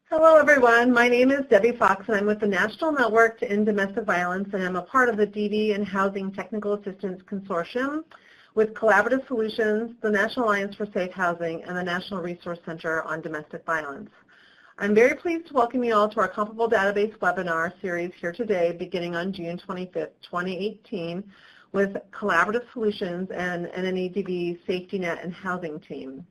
Hello everyone, my name is Debbie Fox and I'm with the National Network to End Domestic Violence, and I'm a part of the DV and Housing Technical Assistance Consortium with Collaborative Solutions, the National Alliance for Safe Housing, and the National Resource Center on Domestic Violence. I'm very pleased to welcome you all to our Comparable Database webinar series here today beginning on June 25th, 2018 with Collaborative Solutions and NNEDV Safety Net and Housing Team.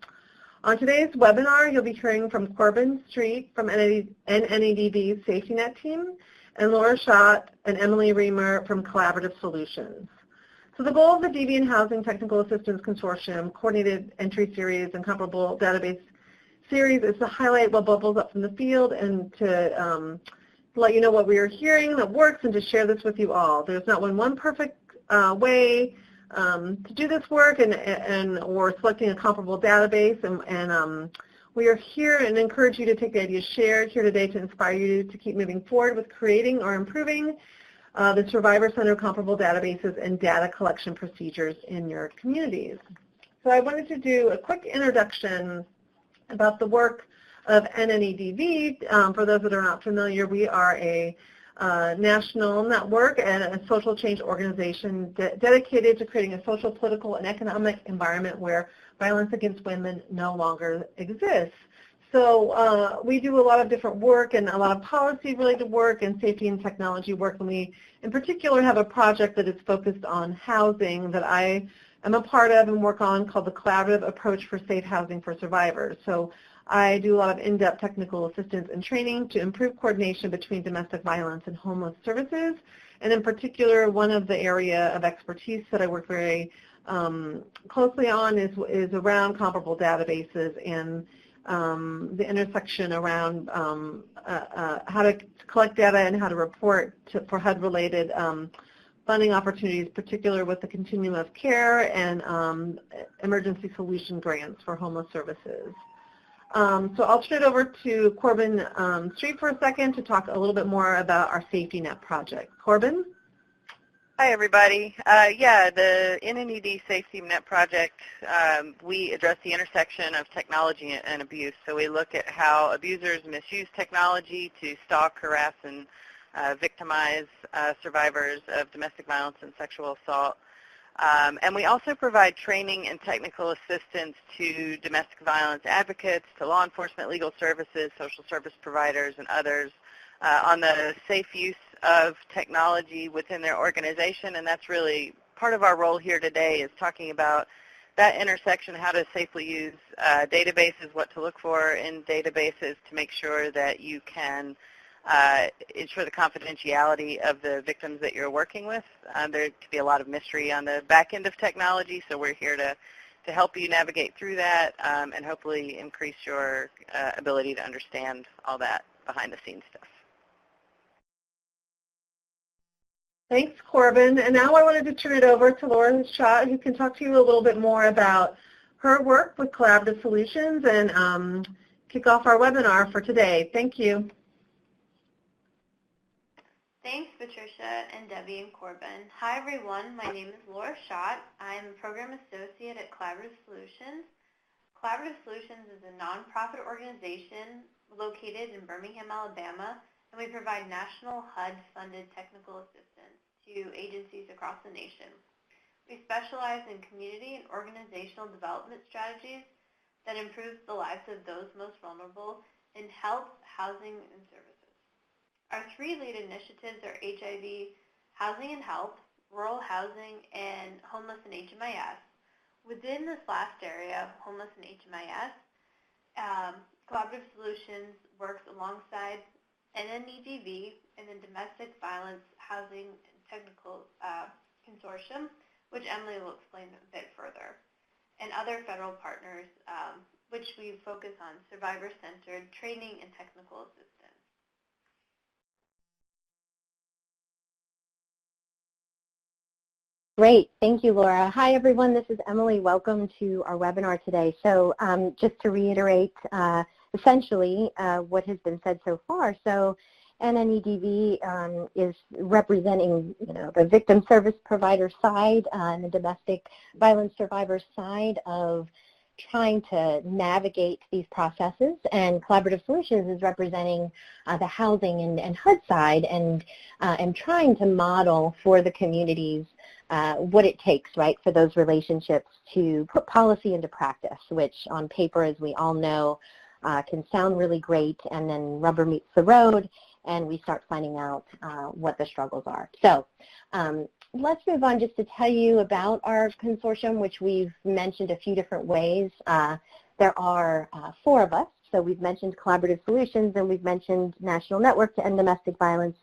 On today's webinar, you'll be hearing from Corbin, Streett from NNEDV's Safety Net team, and Laura Chaath and Emily Reamer from Collaborative Solutions. So the goal of the DV and Housing Technical Assistance Consortium Coordinated Entry Series and Comparable Database Series is to highlight what bubbles up from the field and to let you know what we are hearing that works and to share this with you all. There's not one perfect way to do this work, and we're selecting a comparable database, and we are here and encourage you to take the ideas shared here today to inspire you to keep moving forward with creating or improving the survivor-centered comparable databases and data collection procedures in your communities. So I wanted to do a quick introduction about the work of NNEDV. For those that are not familiar, we are a national network and a social change organization dedicated to creating a social, political, and economic environment where violence against women no longer exists. So we do a lot of different work and a lot of policy-related work and safety and technology work, and we in particular have a project that is focused on housing that I am a part of and work on called the Collaborative Approach for Safe Housing for Survivors. So I do a lot of in-depth technical assistance and training to improve coordination between domestic violence and homeless services. And in particular, one of the area of expertise that I work very closely on is around comparable databases and the intersection around how to collect data and how to report for HUD-related funding opportunities, particularly with the continuum of care and emergency solution grants for homeless services. So I'll turn it over to Corbin Streett for a second to talk a little bit more about our Safety Net project. Corbin? Hi, everybody. Yeah, the NNED Safety Net project, we address the intersection of technology and abuse. So we look at how abusers misuse technology to stalk, harass, and victimize survivors of domestic violence and sexual assault. And we also provide training and technical assistance to domestic violence advocates, to law enforcement, legal services, social service providers, and others on the safe use of technology within their organization. And that's really part of our role here today, is talking about that intersection, how to safely use databases, what to look for in databases to make sure that you can ensure the confidentiality of the victims that you're working with. There could be a lot of mystery on the back end of technology, so we're here to help you navigate through that and hopefully increase your ability to understand all that behind-the-scenes stuff. Thanks, Corbin. And now I wanted to turn it over to Laura Chaath, who can talk to you a little bit more about her work with Collaborative Solutions and kick off our webinar for today. Thank you. Thanks, Patricia and Debbie and Corbin. Hi, everyone. My name is Laura Chaath. I'm a Program Associate at Collaborative Solutions. Collaborative Solutions is a nonprofit organization located in Birmingham, Alabama, and we provide national HUD-funded technical assistance to agencies across the nation. We specialize in community and organizational development strategies that improve the lives of those most vulnerable in health, housing, and services. Our three lead initiatives are HIV, Housing and Health, Rural Housing, and Homeless and HMIS. Within this last area, Homeless and HMIS, Collaborative Solutions works alongside NNEDV and the Domestic Violence Housing and Technical Consortium, which Emily will explain a bit further, and other federal partners, which we focus on survivor-centered training and technical assistance. Great. Thank you, Laura. Hi, everyone. This is Emily. Welcome to our webinar today. So just to reiterate, essentially, what has been said so far. So NNEDV is representing, the victim service provider side and the domestic violence survivor side of trying to navigate these processes, and Collaborative Solutions is representing the housing and HUD side, and trying to model for the communities what it takes, right, for those relationships to put policy into practice, which on paper, as we all know, can sound really great, and then rubber meets the road, and we start finding out what the struggles are. So let's move on just to tell you about our consortium, which we've mentioned a few different ways. There are 4 of us. So we've mentioned Collaborative Solutions, and we've mentioned National Network to End Domestic Violence,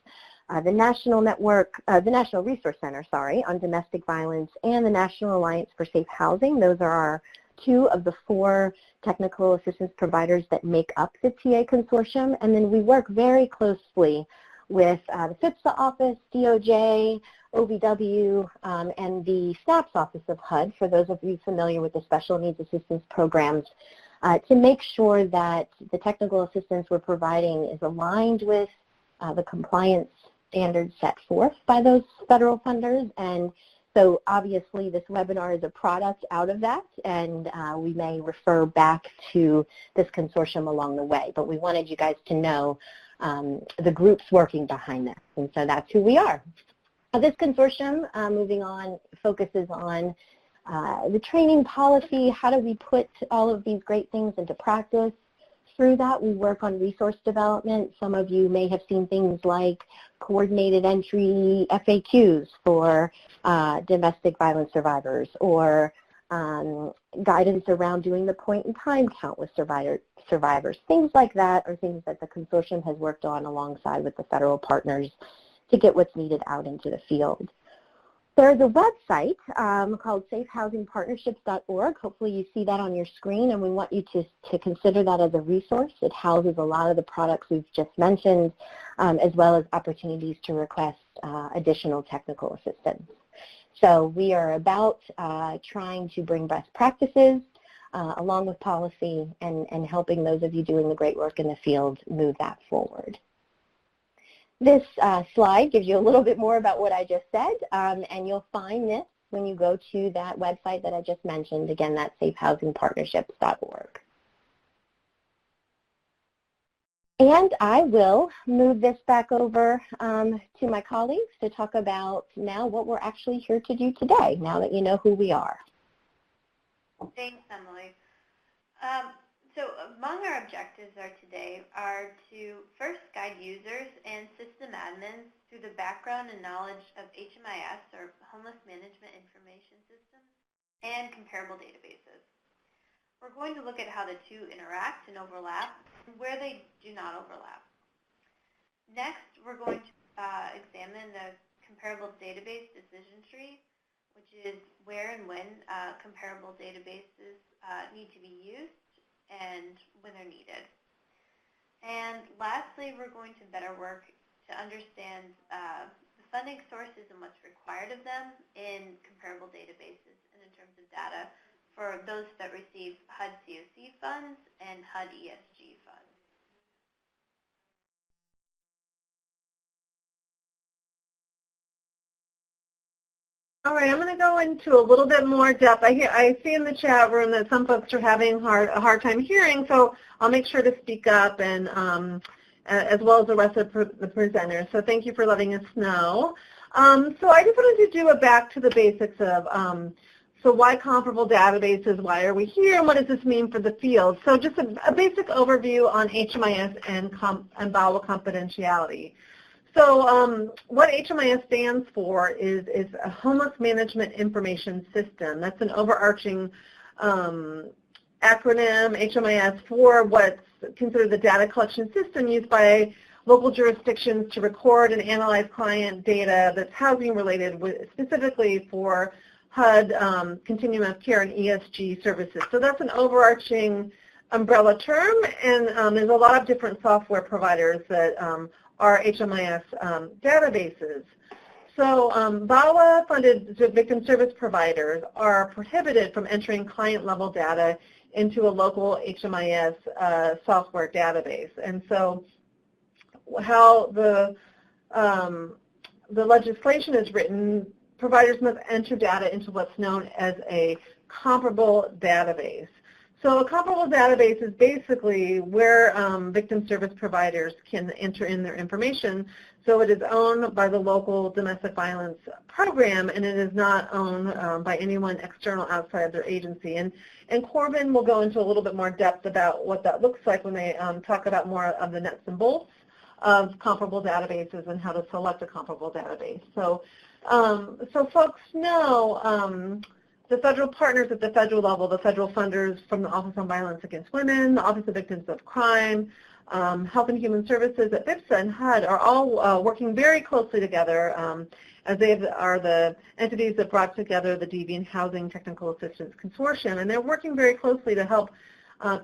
the National Network, the National Resource Center, on domestic violence, and the National Alliance for Safe Housing. Those are our 2 of the 4 technical assistance providers that make up the TA Consortium. And then we work very closely with the FVPSA office, DOJ, OVW, and the SNAP's office of HUD, for those of you familiar with the special needs assistance programs, to make sure that the technical assistance we're providing is aligned with the compliance standards set forth by those federal funders. And so obviously this webinar is a product out of that, and we may refer back to this consortium along the way. But we wanted you guys to know the groups working behind this, and so that's who we are. This consortium, moving on, focuses on the training policy. How do we put all of these great things into practice? Through that, we work on resource development. Some of you may have seen things like coordinated entry FAQs for domestic violence survivors, or guidance around doing the point-in-time count with survivors. Things like that are things that the consortium has worked on alongside with the federal partners to get what's needed out into the field. There's a website called safehousingpartnerships.org. Hopefully you see that on your screen, and we want you to consider that as a resource. It houses a lot of the products we've just mentioned, as well as opportunities to request additional technical assistance. So we are about trying to bring best practices along with policy, and helping those of you doing the great work in the field move that forward. This slide gives you a little bit more about what I just said, and you'll find this when you go to that website that I just mentioned. Again, that's safehousingpartnerships.org. And I will move this back over to my colleagues to talk about now what we're actually here to do today, now that you know who we are. Thanks, Emily. So among our objectives today are to first guide users and system admins through the background and knowledge of HMIS, or Homeless Management Information Systems, and comparable databases. We're going to look at how the two interact and overlap, and where they do not overlap. Next, we're going to examine the comparable database decision tree, which is where and when comparable databases need to be used and when they're needed. And lastly, we're going to better work to understand the funding sources and what's required of them in comparable databases and in terms of data for those that receive HUD COC funds and HUD ESG funds. All right, I'm going to go into a little bit more depth. I see in the chat room that some folks are having a hard time hearing, so I'll make sure to speak up, and as well as the rest of the presenters. So thank you for letting us know. So I just wanted to do a back to the basics of so why comparable databases, why are we here, and what does this mean for the field? So just a basic overview on HMIS and VAWA confidentiality. So what HMIS stands for is a Homeless Management Information System. That's an overarching acronym, HMIS, for what's considered the data collection system used by local jurisdictions to record and analyze client data that's housing related, specifically for HUD, continuum of care, and ESG services. So that's an overarching umbrella term, and there's a lot of different software providers that are HMIS databases. So VAWA-funded victim service providers are prohibited from entering client-level data into a local HMIS software database. And so how the legislation is written, providers must enter data into what's known as a comparable database. So a comparable database is basically where victim service providers can enter in their information. So it is owned by the local domestic violence program, and it is not owned by anyone external outside their agency. And Corbin will go into a little bit more depth about what that looks like when they talk about more of the nuts and bolts of comparable databases and how to select a comparable database. So, so folks know the federal partners at the federal level, the federal funders from the Office on Violence Against Women, the Office of Victims of Crime, Health and Human Services at FVPSA and HUD are all working very closely together as they are the entities that brought together the DV and Housing Technical Assistance Consortium, and they're working very closely to help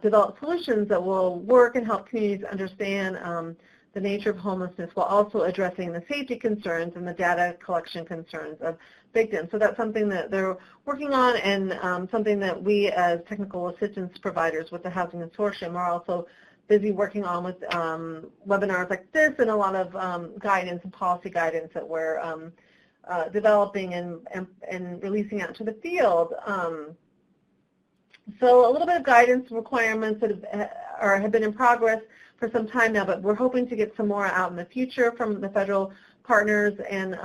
develop solutions that will work and help communities understand the nature of homelessness while also addressing the safety concerns and the data collection concerns of victims. So that's something that they're working on, and something that we as technical assistance providers with the Housing Consortium are also busy working on with webinars like this and a lot of guidance and policy guidance that we're developing and releasing out to the field. So a little bit of guidance requirements that have been in progress for some time now, but we're hoping to get some more out in the future from the federal partners, and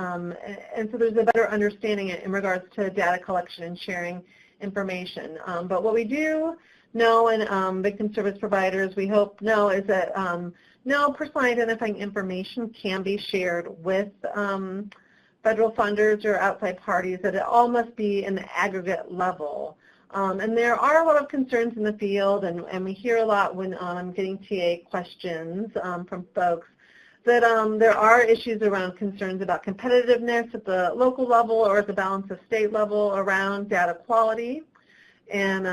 so there's a better understanding in regards to data collection and sharing information. But what we do know, and victim service providers we hope know, is that no personal identifying information can be shared with federal funders or outside parties, that it all must be in the aggregate level. And there are a lot of concerns in the field, and we hear a lot when I'm getting TA questions from folks, that there are issues around concerns about competitiveness at the local level or at the balance of state level around data quality, and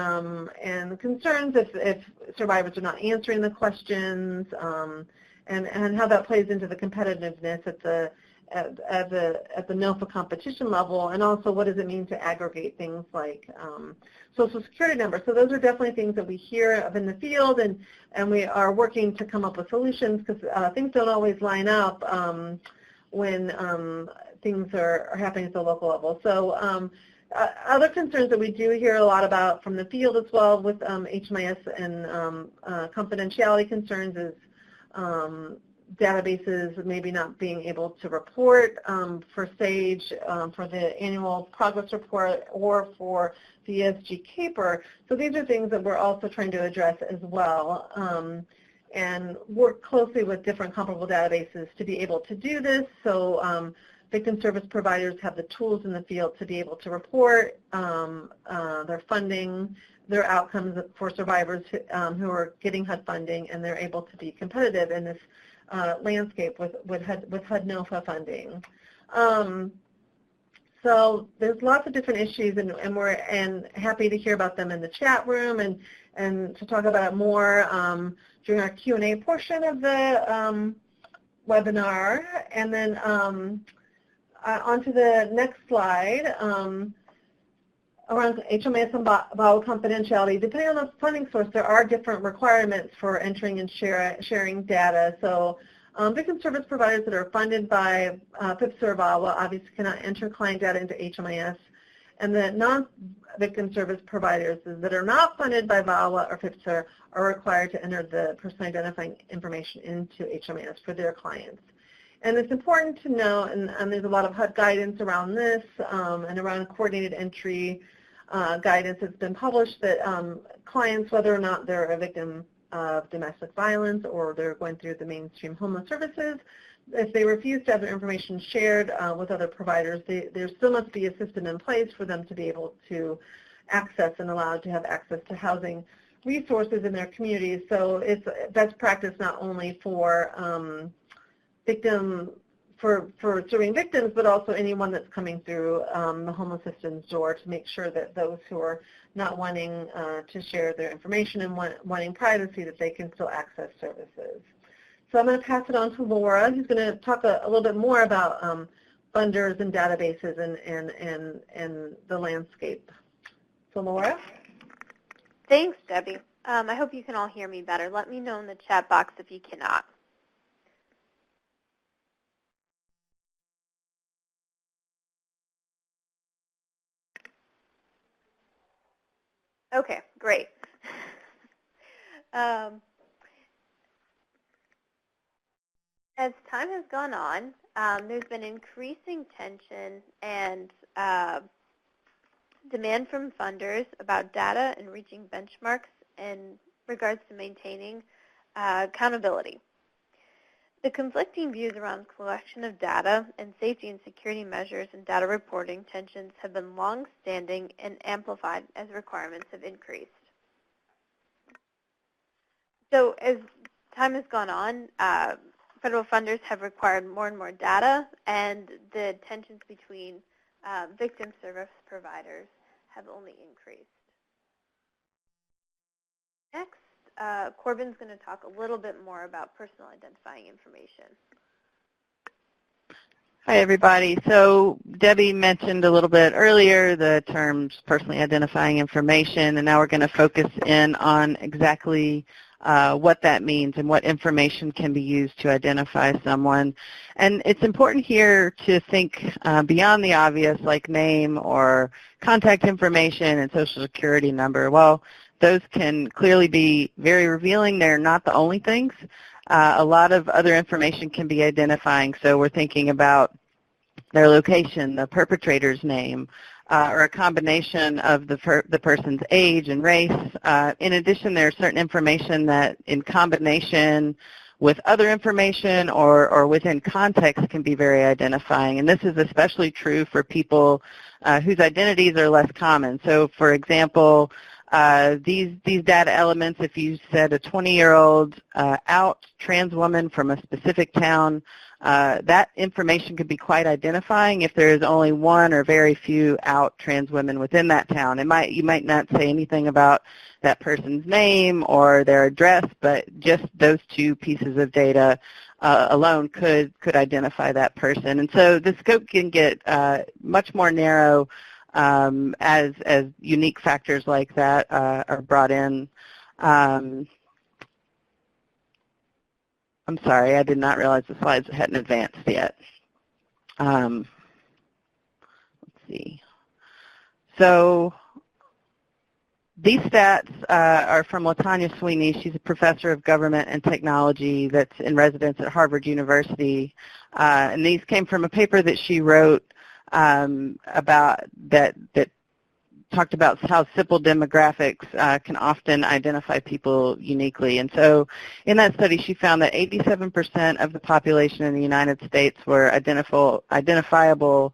concerns if survivors are not answering the questions, and how that plays into the competitiveness at the NOFA competition level, and also what does it mean to aggregate things like Social Security numbers. So those are definitely things that we hear of in the field, and we are working to come up with solutions, because things don't always line up when things are happening at the local level. So other concerns that we do hear a lot about from the field as well with HMIS and confidentiality concerns is databases maybe not being able to report for SAGE, for the annual progress report, or for the ESG CAPER. So these are things that we're also trying to address as well, and work closely with different comparable databases to be able to do this. So victim service providers have the tools in the field to be able to report their funding, their outcomes for survivors who are getting HUD funding, and they're able to be competitive in this landscape with HUD NOFA funding. So there's lots of different issues, and we're happy to hear about them in the chat room, and to talk about it more during our Q&A portion of the webinar. And then on to the next slide. Around HMIS and VAWA confidentiality, depending on the funding source, there are different requirements for entering and sharing data. So victim service providers that are funded by FVPSA or VAWA obviously cannot enter client data into HMIS, and the non-victim service providers that are not funded by VAWA or FVPSA are required to enter the personally identifying information into HMIS for their clients. And it's important to know, and there's a lot of HUD guidance around this and around coordinated entry guidance that's been published, that clients, whether or not they're a victim of domestic violence or they're going through the mainstream homeless services, if they refuse to have their information shared with other providers, there still must be a system in place for them to be able to access and allowed to have access to housing resources in their communities. So it's best practice not only for for serving victims, but also anyone that's coming through the homeless system's door, to make sure that those who are not wanting to share their information and wanting privacy, that they can still access services. So I'm going to pass it on to Laura, who's going to talk a little bit more about funders and databases and the landscape. So Laura? Thanks, Debbie. I hope you can all hear me better. Let me know in the chat box if you cannot. Okay, great. As time has gone on, there's been increasing tension and demand from funders about data and reaching benchmarks in regards to maintaining accountability. The conflicting views around collection of data and safety and security measures and data reporting tensions have been long-standing and amplified as requirements have increased. So as time has gone on, federal funders have required more and more data, and the tensions between victim service providers have only increased. Next, Corbin's going to talk a little bit more about personal identifying information. Hi, everybody. So Debbie mentioned a little bit earlier the terms personally identifying information, and now we're going to focus in on exactly what that means and what information can be used to identify someone. And it's important here to think beyond the obvious, like name or contact information and social security number. Well, those can clearly be very revealing. They're not the only things. A lot of other information can be identifying. So we're thinking about their location, the perpetrator's name, or a combination of the person's age and race. In addition, there's certain information that in combination with other information or within context can be very identifying. And this is especially true for people whose identities are less common. So for example, these data elements, if you said a 20-year-old out trans woman from a specific town, that information could be quite identifying if there is only one or very few out trans women within that town. You might not say anything about that person's name or their address, but just those two pieces of data alone could identify that person. And so the scope can get much more narrow as unique factors like that are brought in. I'm sorry, I did not realize the slides hadn't advanced yet. Let's see. So these stats are from LaTanya Sweeney. She's a professor of government and technology that's in residence at Harvard University. And these came from a paper that she wrote about that talked about how simple demographics can often identify people uniquely. And so in that study, she found that 87% of the population in the United States were identifiable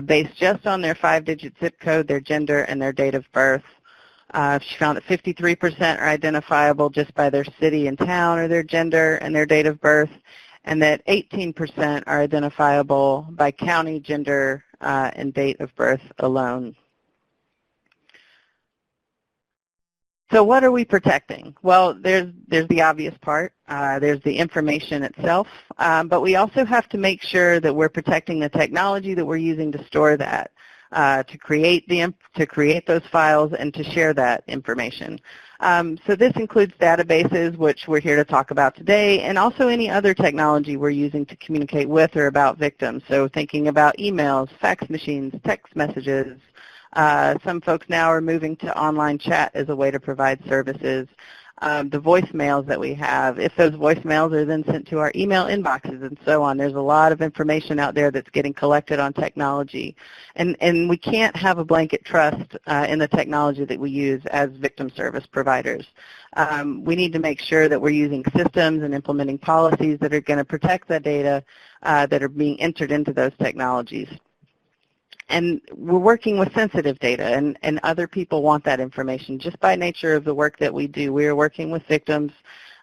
based just on their 5-digit zip code, their gender, and their date of birth. She found that 53% are identifiable just by their city and town or their gender and their date of birth, and that 18% are identifiable by county, gender, and date of birth alone. So what are we protecting? Well, there's the obvious part. There's the information itself, but we also have to make sure that we're protecting the technology that we're using to store that, to create those files and to share that information. So this includes databases, which we're here to talk about today, and also any other technology we're using to communicate with or about victims. So thinking about emails, fax machines, text messages. Some folks now are moving to online chat as a way to provide services. The voicemails that we have, if those voicemails are then sent to our email inboxes and so on, there's a lot of information out there that's getting collected on technology. And we can't have a blanket trust in the technology that we use as victim service providers. We need to make sure that we're using systems and implementing policies that are going to protect the data that are being entered into those technologies. And we're working with sensitive data, and other people want that information. Just by nature of the work that we do, we are working with victims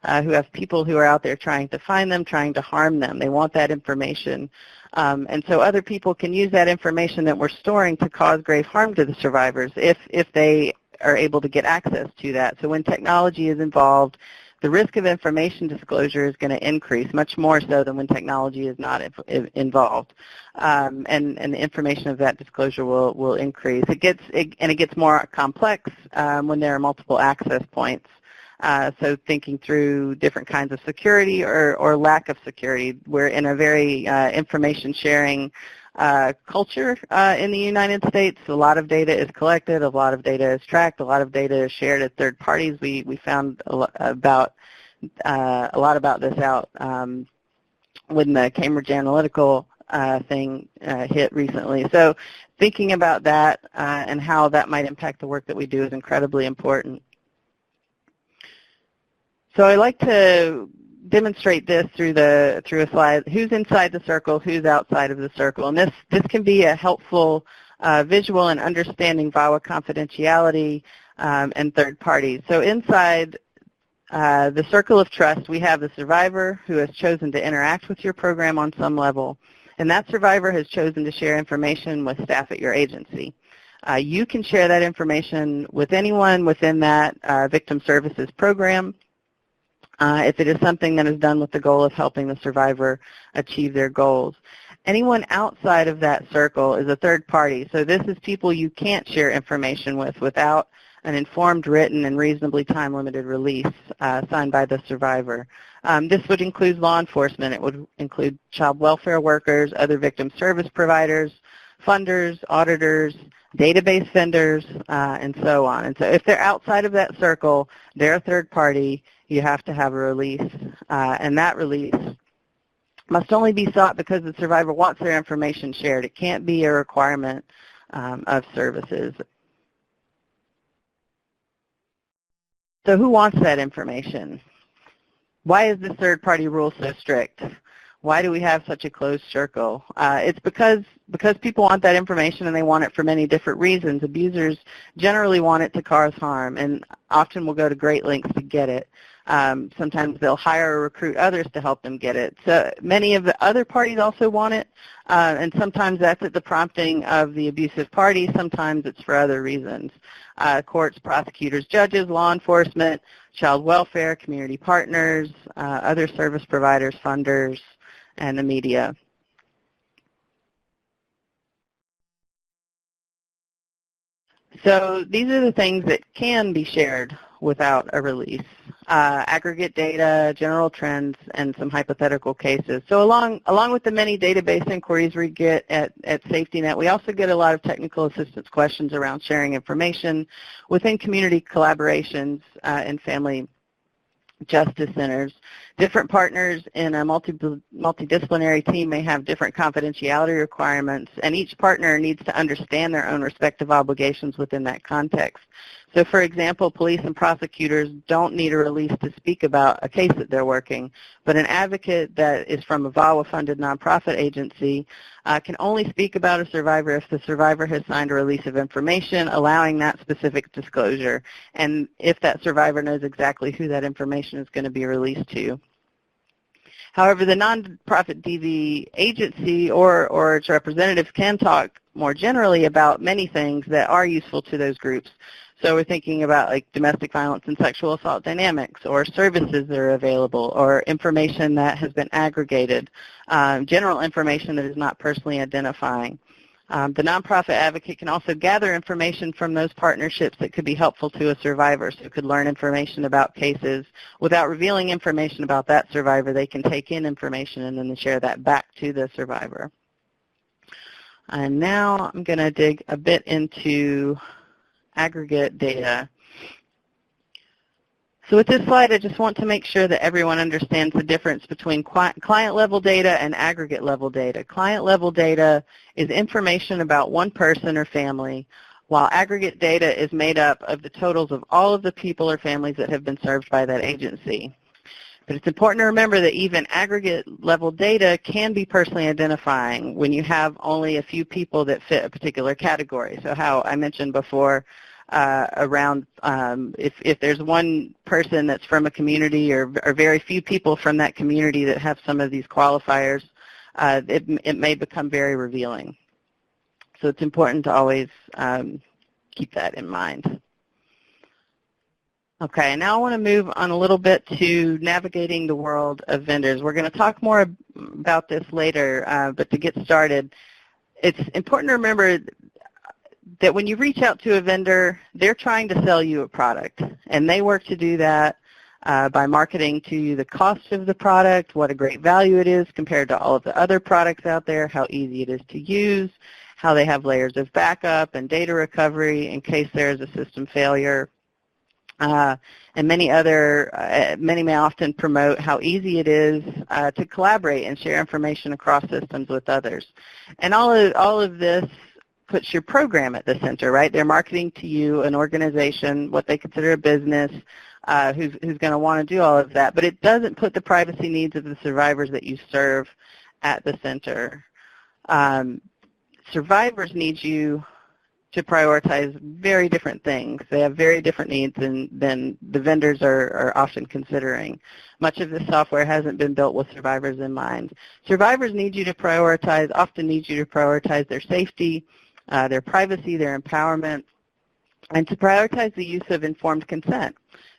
who have people who are out there trying to find them, trying to harm them. They want that information. And so other people can use that information that we're storing to cause grave harm to the survivors if they are able to get access to that. So when technology is involved, the risk of information disclosure is going to increase much more so than when technology is not involved. And the information of that disclosure will increase. It gets more complex when there are multiple access points. So thinking through different kinds of security or lack of security. We're in a very information sharing culture in the United States. A lot of data is collected, a lot of data is tracked, a lot of data is shared at third parties. We found a lot about this out when the Cambridge Analytical thing hit recently. So thinking about that and how that might impact the work that we do is incredibly important. So I like to demonstrate this through a slide. Who's inside the circle, who's outside of the circle, and this can be a helpful visual in understanding VAWA confidentiality and third parties. So inside the circle of trust, we have the survivor who has chosen to interact with your program on some level, and that survivor has chosen to share information with staff at your agency. You can share that information with anyone within that victim services program if it is something that is done with the goal of helping the survivor achieve their goals. Anyone outside of that circle is a third party, so this is people you can't share information with without an informed, written, and reasonably time-limited release signed by the survivor. This would include law enforcement. It would include child welfare workers, other victim service providers, funders, auditors, database vendors, and so on. And so if they're outside of that circle, they're a third party. You have to have a release, and that release must only be sought because the survivor wants their information shared. It can't be a requirement of services. So who wants that information? Why is this third-party rule so strict? Why do we have such a closed circle? It's because people want that information and they want it for many different reasons. Abusers generally want it to cause harm and often will go to great lengths to get it. Sometimes they'll hire or recruit others to help them get it. So many of the other parties also want it, and sometimes that's at the prompting of the abusive party. Sometimes it's for other reasons. Courts, prosecutors, judges, law enforcement, child welfare, community partners, other service providers, funders, and the media. So these are the things that can be shared without a release. Aggregate data, general trends, and some hypothetical cases. So along with the many database inquiries we get at Safety Net, we also get a lot of technical assistance questions around sharing information within community collaborations and family justice centers. Different partners in a multidisciplinary team may have different confidentiality requirements, and each partner needs to understand their own respective obligations within that context. So for example, police and prosecutors don't need a release to speak about a case that they're working, but an advocate that is from a VAWA-funded nonprofit agency can only speak about a survivor if the survivor has signed a release of information allowing that specific disclosure, and if that survivor knows exactly who that information is going to be released to. However, the nonprofit DV agency or its representatives can talk more generally about many things that are useful to those groups. So we're thinking about like domestic violence and sexual assault dynamics, or services that are available, or information that has been aggregated, general information that is not personally identifying. The nonprofit advocate can also gather information from those partnerships that could be helpful to a survivor. So could learn information about cases. Without revealing information about that survivor, they can take in information and then share that back to the survivor. And now I'm going to dig a bit into aggregate data. So with this slide, I just want to make sure that everyone understands the difference between client-level data and aggregate-level data. Client-level data is information about one person or family, while aggregate data is made up of the totals of all of the people or families that have been served by that agency. But it's important to remember that even aggregate-level data can be personally identifying when you have only a few people that fit a particular category. So how I mentioned before around if there's one person that's from a community or very few people from that community that have some of these qualifiers, it may become very revealing. So it's important to always keep that in mind. Okay, now I want to move on a little bit to navigating the world of vendors. We're going to talk more about this later, but to get started, it's important to remember that when you reach out to a vendor, they're trying to sell you a product, and they work to do that by marketing to you the cost of the product, what a great value it is compared to all of the other products out there, how easy it is to use, how they have layers of backup and data recovery in case there is a system failure. And many may often promote how easy it is to collaborate and share information across systems with others. And all of this puts your program at the center, right? They're marketing to you, an organization, what they consider a business, who's going to want to do all of that. But it doesn't put the privacy needs of the survivors that you serve at the center. Survivors need you to prioritize very different things. They have very different needs than the vendors are often considering. Much of this software hasn't been built with survivors in mind. Survivors often need you to prioritize their safety, their privacy, their empowerment, and to prioritize the use of informed consent.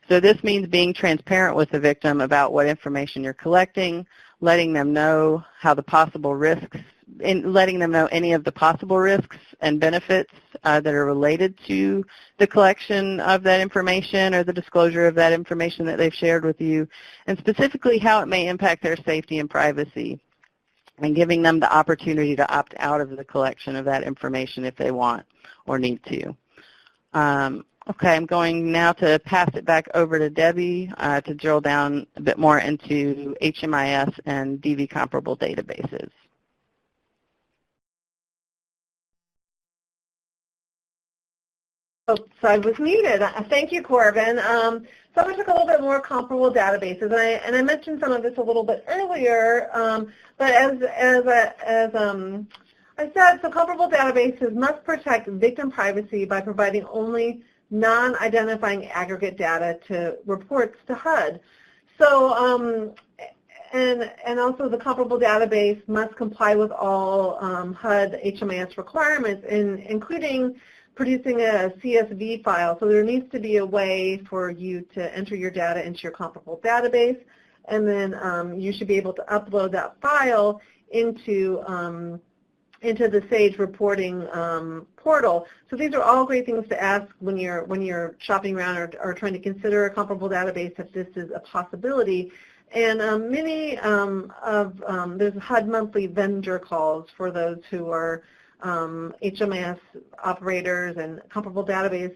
So this means being transparent with the victim about what information you're collecting, letting them know how the possible risks, letting them know any of the possible risks and benefits that are related to the collection of that information or the disclosure of that information that they've shared with you, and specifically how it may impact their safety and privacy, and giving them the opportunity to opt out of the collection of that information if they want or need to. Okay, I'm going now to pass it back over to Debbie to drill down a bit more into HMIS and DV comparable databases. Oh, so I was muted. Thank you, Corbin. So I'm going to talk a little bit more comparable databases, and I mentioned some of this a little bit earlier, but as I said, so comparable databases must protect victim privacy by providing only non-identifying aggregate data to reports to HUD. So, and also the comparable database must comply with all HUD HMIS requirements, including producing a CSV file. So there needs to be a way for you to enter your data into your comparable database, and then you should be able to upload that file into the SAGE reporting portal. So these are all great things to ask when you're shopping around or trying to consider a comparable database if this is a possibility. And there's HUD monthly vendor calls for those who are HMIS operators and comparable database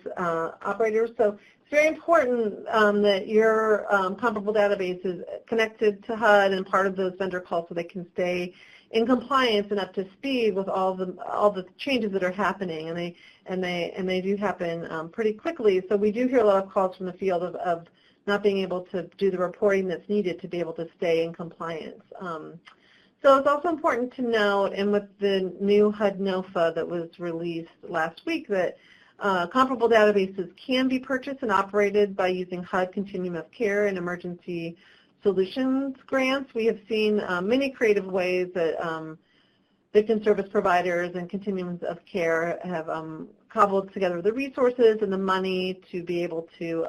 operators. So it's very important that your comparable database is connected to HUD and part of those vendor calls so they can stay in compliance and up to speed with all the changes that are happening, and they do happen pretty quickly. So we do hear a lot of calls from the field of not being able to do the reporting that's needed to be able to stay in compliance. So it's also important to note, and with the new HUD NOFA that was released last week, that comparable databases can be purchased and operated by using HUD Continuum of Care and Emergency Solutions grants. We have seen many creative ways that victim service providers and continuums of care have cobbled together the resources and the money to be able to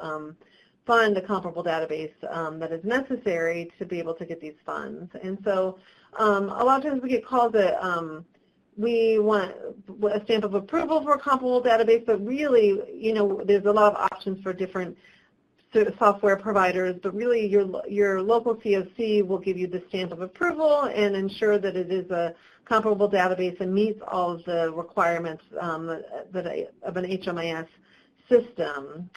fund a comparable database that is necessary to be able to get these funds. And so a lot of times we get calls that we want a stamp of approval for a comparable database, but really, you know, there's a lot of options for different software providers, but really your local COC will give you the stamp of approval and ensure that it is a comparable database and meets all of the requirements of an HMIS system.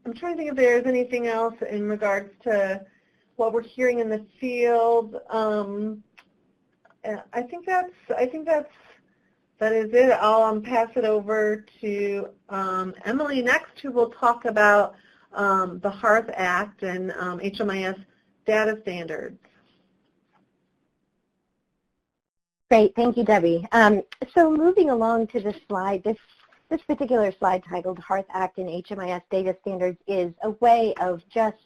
I'm trying to think if there's anything else in regards to what we're hearing in the field. I think that is it. I'll pass it over to Emily next, who will talk about the HARTH Act and HMIS data standards. Great, thank you, Debbie. So moving along to this slide, this particular slide titled HARTH Act and HMIS Data Standards is a way of just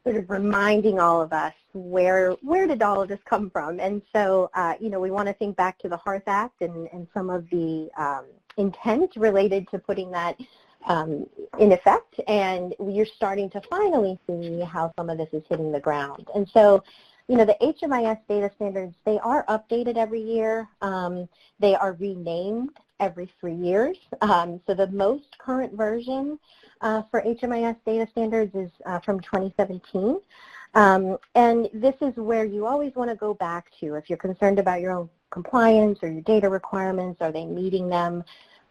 sort of reminding all of us where did all of this come from. And so, you know, we want to think back to the HARTH Act and some of the intent related to putting that in effect, and you're starting to finally see how some of this is hitting the ground. And so, you know, the HMIS data standards, they are updated every year. They are renamed every 3 years. So the most current version for HMIS data standards is from 2017. And this is where you always want to go back to if you're concerned about your own compliance or your data requirements. Are they meeting them?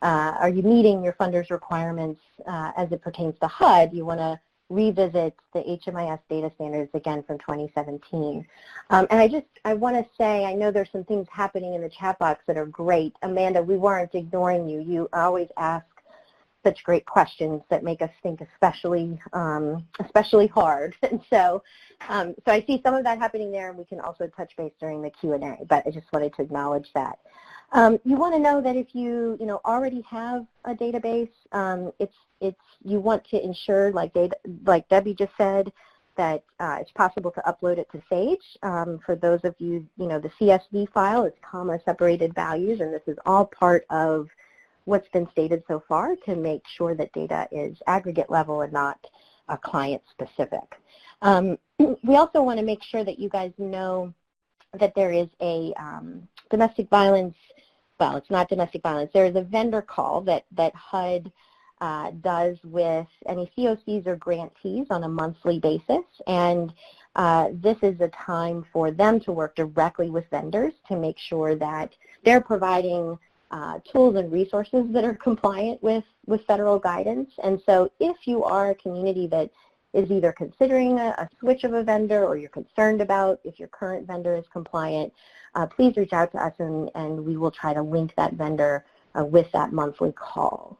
Are you meeting your funders' requirements as it pertains to HUD? You want to revisit the HMIS data standards again from 2017. And I want to say, I know there's some things happening in the chat box that are great. Amanda, we weren't ignoring you. You always ask such great questions that make us think especially hard. And so I see some of that happening there, and we can also touch base during the Q&A, but I just wanted to acknowledge that. You want to know that if you already have a database, you want to ensure, like Debbie just said, that it's possible to upload it to SAGE. For those of you, the CSV file is comma-separated values, and this is all part of what's been stated so far to make sure that data is aggregate level and not client-specific. We also want to make sure that you guys know that there is a domestic violence, well, it's not domestic violence, there is a vendor call that HUD does with any COCs or grantees on a monthly basis, and this is a time for them to work directly with vendors to make sure that they're providing tools and resources that are compliant with federal guidance. And so if you are a community that is either considering a switch of a vendor, or you're concerned about if your current vendor is compliant, please reach out to us, and we will try to link that vendor with that monthly call.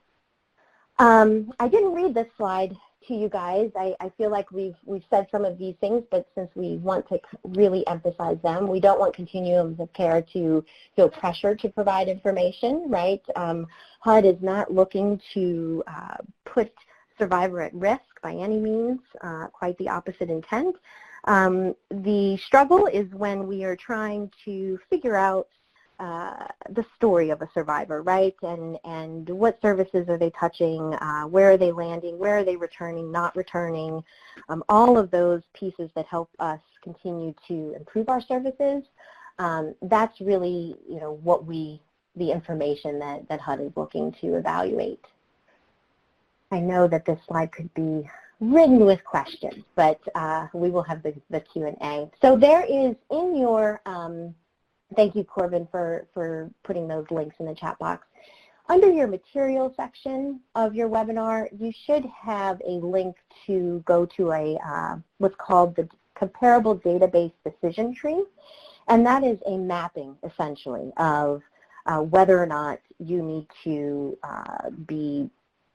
I didn't read this slide to you guys. I feel like we've said some of these things, but since we want to really emphasize them, we don't want continuums of care to feel pressure to provide information, right? HUD is not looking to put survivor at risk by any means, quite the opposite intent. The struggle is when we are trying to figure out the story of a survivor, right? And what services are they touching? Where are they landing? Where are they returning, not returning? All of those pieces that help us continue to improve our services. That's really, the information that HUD is looking to evaluate. I know that this slide could be ridden with questions, but we will have the Q&A. So there is in your thank you, Corbin, for putting those links in the chat box. Under your material section of your webinar, you should have a link to go to a what's called the Comparable Database Decision Tree, and that is a mapping, essentially, of whether or not you need to be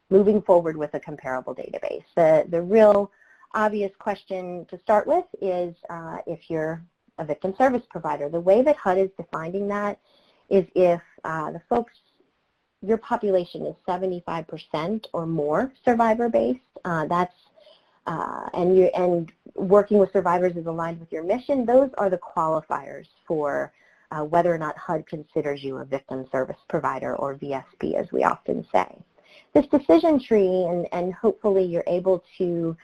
moving forward with a comparable database. The real obvious question to start with is if you're a victim service provider. The way that HUD is defining that is if the folks, your population is 75% or more survivor-based. And working with survivors is aligned with your mission. Those are the qualifiers for whether or not HUD considers you a victim service provider, or VSP, as we often say. This decision tree, and hopefully you're able to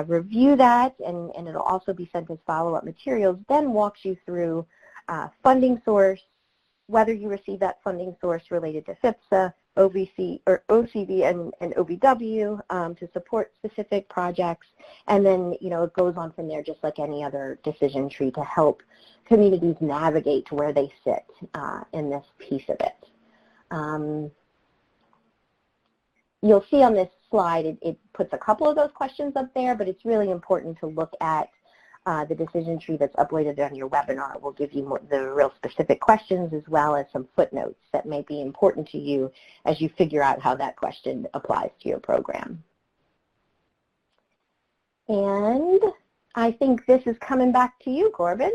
review that, and it'll also be sent as follow-up materials, then walks you through funding source, whether you receive that funding source related to FVPSA, OVC, or OCV and OVW to support specific projects, and then it goes on from there just like any other decision tree to help communities navigate to where they sit in this piece of it. You'll see on this slide, it puts a couple of those questions up there, but it's really important to look at the decision tree that's uploaded on your webinar. We'll give you the real specific questions, as well as some footnotes that may be important to you as you figure out how that question applies to your program. And I think this is coming back to you, Corbin.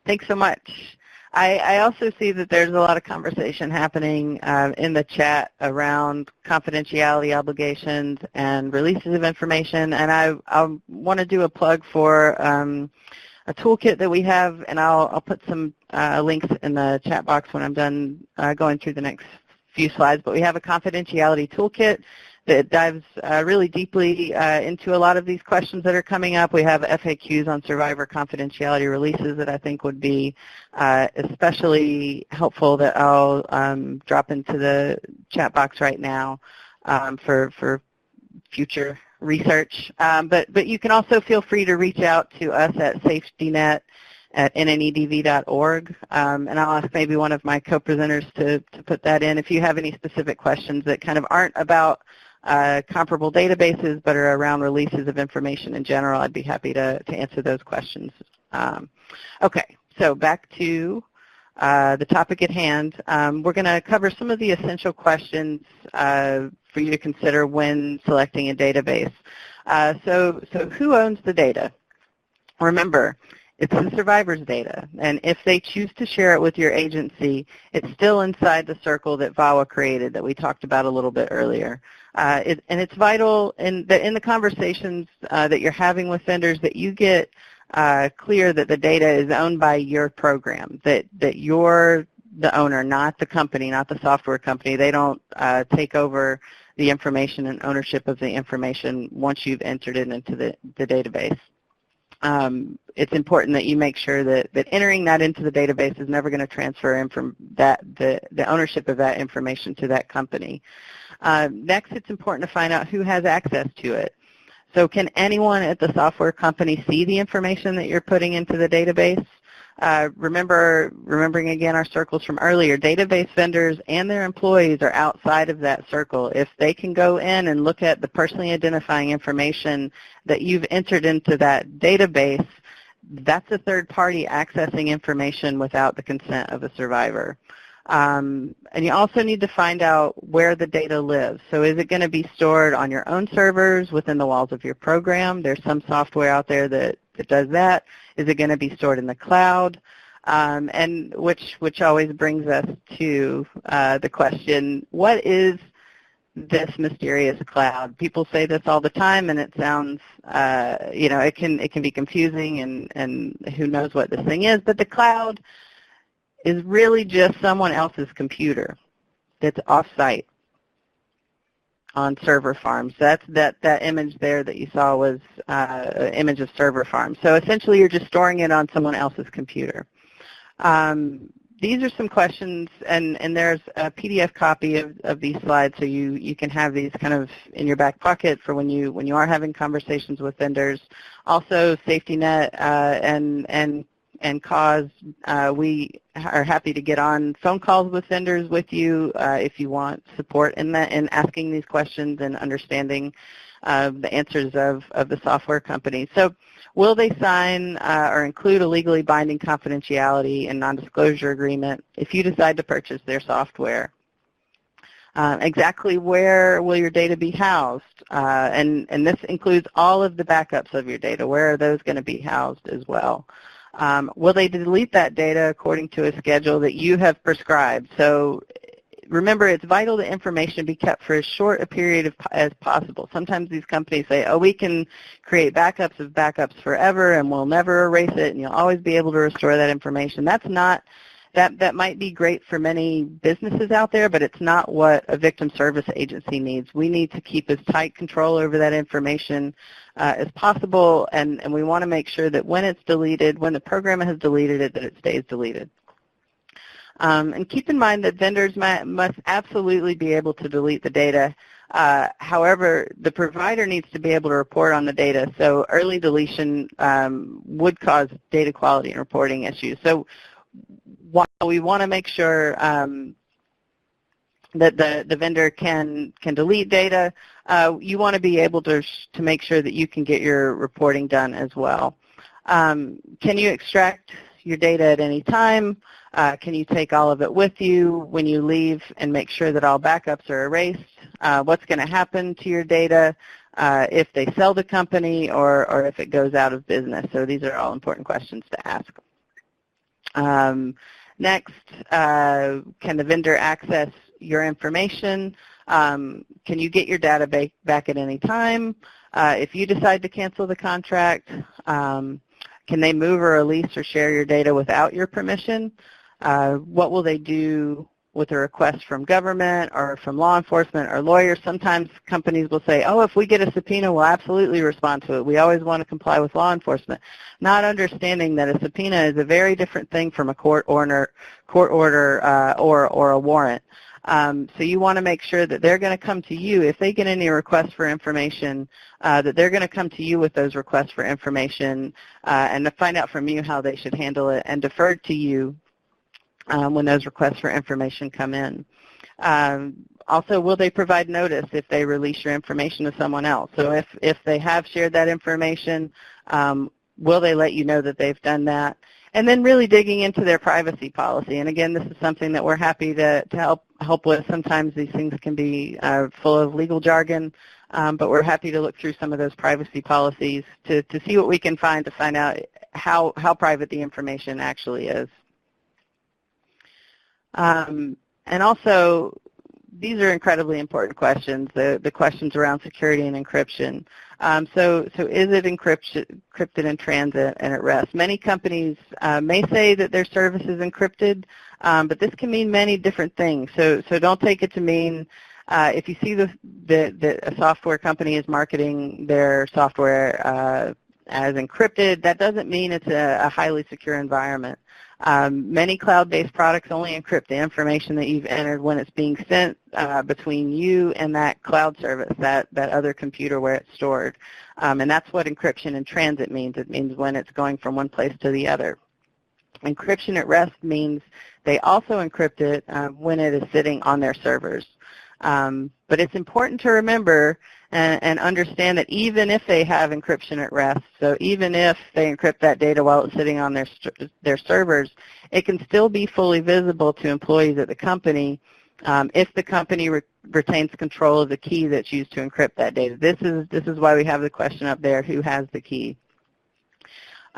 Thanks so much. I also see that there's a lot of conversation happening in the chat around confidentiality obligations and releases of information, and I want to do a plug for a toolkit that we have, and I'll put some links in the chat box when I'm done going through the next few slides. But we have a confidentiality toolkit that dives really deeply into a lot of these questions that are coming up. We have FAQs on survivor confidentiality releases that I think would be especially helpful that I'll drop into the chat box right now for future research. But you can also feel free to reach out to us at safetynet@nnedv.org, and I'll ask maybe one of my co-presenters to put that in. If you have any specific questions that kind of aren't about comparable databases but are around releases of information in general, I'd be happy to answer those questions. Okay, so back to the topic at hand. We're going to cover some of the essential questions for you to consider when selecting a database. So who owns the data? Remember, it's the survivor's data, and if they choose to share it with your agency, it's still inside the circle that VAWA created that we talked about a little bit earlier. And it's vital in the conversations that you're having with vendors that you get clear that the data is owned by your program, that you're the owner, not the company, not the software company. They don't take over the information and ownership of the information once you've entered it into the database. It's important that you make sure that entering that into the database is never going to transfer the ownership of that information to that company. Next, it's important to find out who has access to it. So can anyone at the software company see the information that you're putting into the database? Remembering again our circles from earlier, database vendors and their employees are outside of that circle. If they can go in and look at the personally identifying information that you've entered into that database, that's a third party accessing information without the consent of a survivor. And you also need to find out where the data lives. So is it going to be stored on your own servers within the walls of your program? There's some software out there that does that. Is it going to be stored in the cloud? And which always brings us to the question, what is this mysterious cloud? People say this all the time, and it sounds, it can be confusing, and who knows what this thing is. But the cloud is really just someone else's computer that's off-site on server farms. That image there that you saw was an image of server farms. So essentially you're just storing it on someone else's computer. These are some questions, and there's a PDF copy of these slides, so you can have these kind of in your back pocket for when you are having conversations with vendors. Also, SafetyNet and CAHS, we are happy to get on phone calls with vendors with you if you want support in asking these questions and understanding the answers of the software company. So will they sign or include a legally binding confidentiality and non-disclosure agreement if you decide to purchase their software? Exactly where will your data be housed? And this includes all of the backups of your data. Where are those going to be housed as well? Will they delete that data according to a schedule that you have prescribed? So remember, it's vital that information be kept for as short a period as possible. Sometimes these companies say, oh, we can create backups of backups forever and we'll never erase it and you'll always be able to restore that information. That's not, that might be great for many businesses out there, but it's not what a victim service agency needs. We need to keep as tight control over that information as possible, and we want to make sure that when it's deleted, when the program has deleted it, that it stays deleted. And keep in mind that vendors must absolutely be able to delete the data. However, the provider needs to be able to report on the data, so early deletion would cause data quality and reporting issues. So while we want to make sure that the vendor can delete data, you want to be able to make sure that you can get your reporting done as well. Can you extract your data at any time? Can you take all of it with you when you leave and make sure that all backups are erased? What's going to happen to your data if they sell the company or if it goes out of business? So these are all important questions to ask. Next, can the vendor access your information? Can you get your data back at any time? If you decide to cancel the contract, can they move or release or share your data without your permission? What will they do with a request from government or from law enforcement or lawyers, sometimes companies will say, oh, if we get a subpoena, we'll absolutely respond to it. We always want to comply with law enforcement, not understanding that a subpoena is a very different thing from a court order or a warrant. So you want to make sure that they're going to come to you if they get any requests for information, that they're going to come to you with those requests for information and to find out from you how they should handle it and defer to you when those requests for information come in. Also, will they provide notice if they release your information to someone else? So if they have shared that information, will they let you know that they've done that? And then really digging into their privacy policy. And again, this is something that we're happy to help with. Sometimes these things can be full of legal jargon, but we're happy to look through some of those privacy policies to see what we can find to find out how private the information actually is. And also, these are incredibly important questions, the questions around security and encryption. So is it encrypted in transit and at rest? Many companies may say that their service is encrypted, but this can mean many different things. So don't take it to mean if you see that a software company is marketing their software as encrypted, that doesn't mean it's a highly secure environment. Many cloud-based products only encrypt the information that you've entered when it's being sent between you and that cloud service, that other computer where it's stored. And that's what encryption in transit means. It means when it's going from one place to the other. Encryption at rest means they also encrypt it when it is sitting on their servers. But it's important to remember and understand that even if they have encryption at rest, so even if they encrypt that data while it's sitting on their servers, it can still be fully visible to employees at the company if the company retains control of the key that's used to encrypt that data. This is why we have the question up there, who has the key?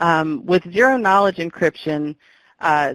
With zero-knowledge encryption,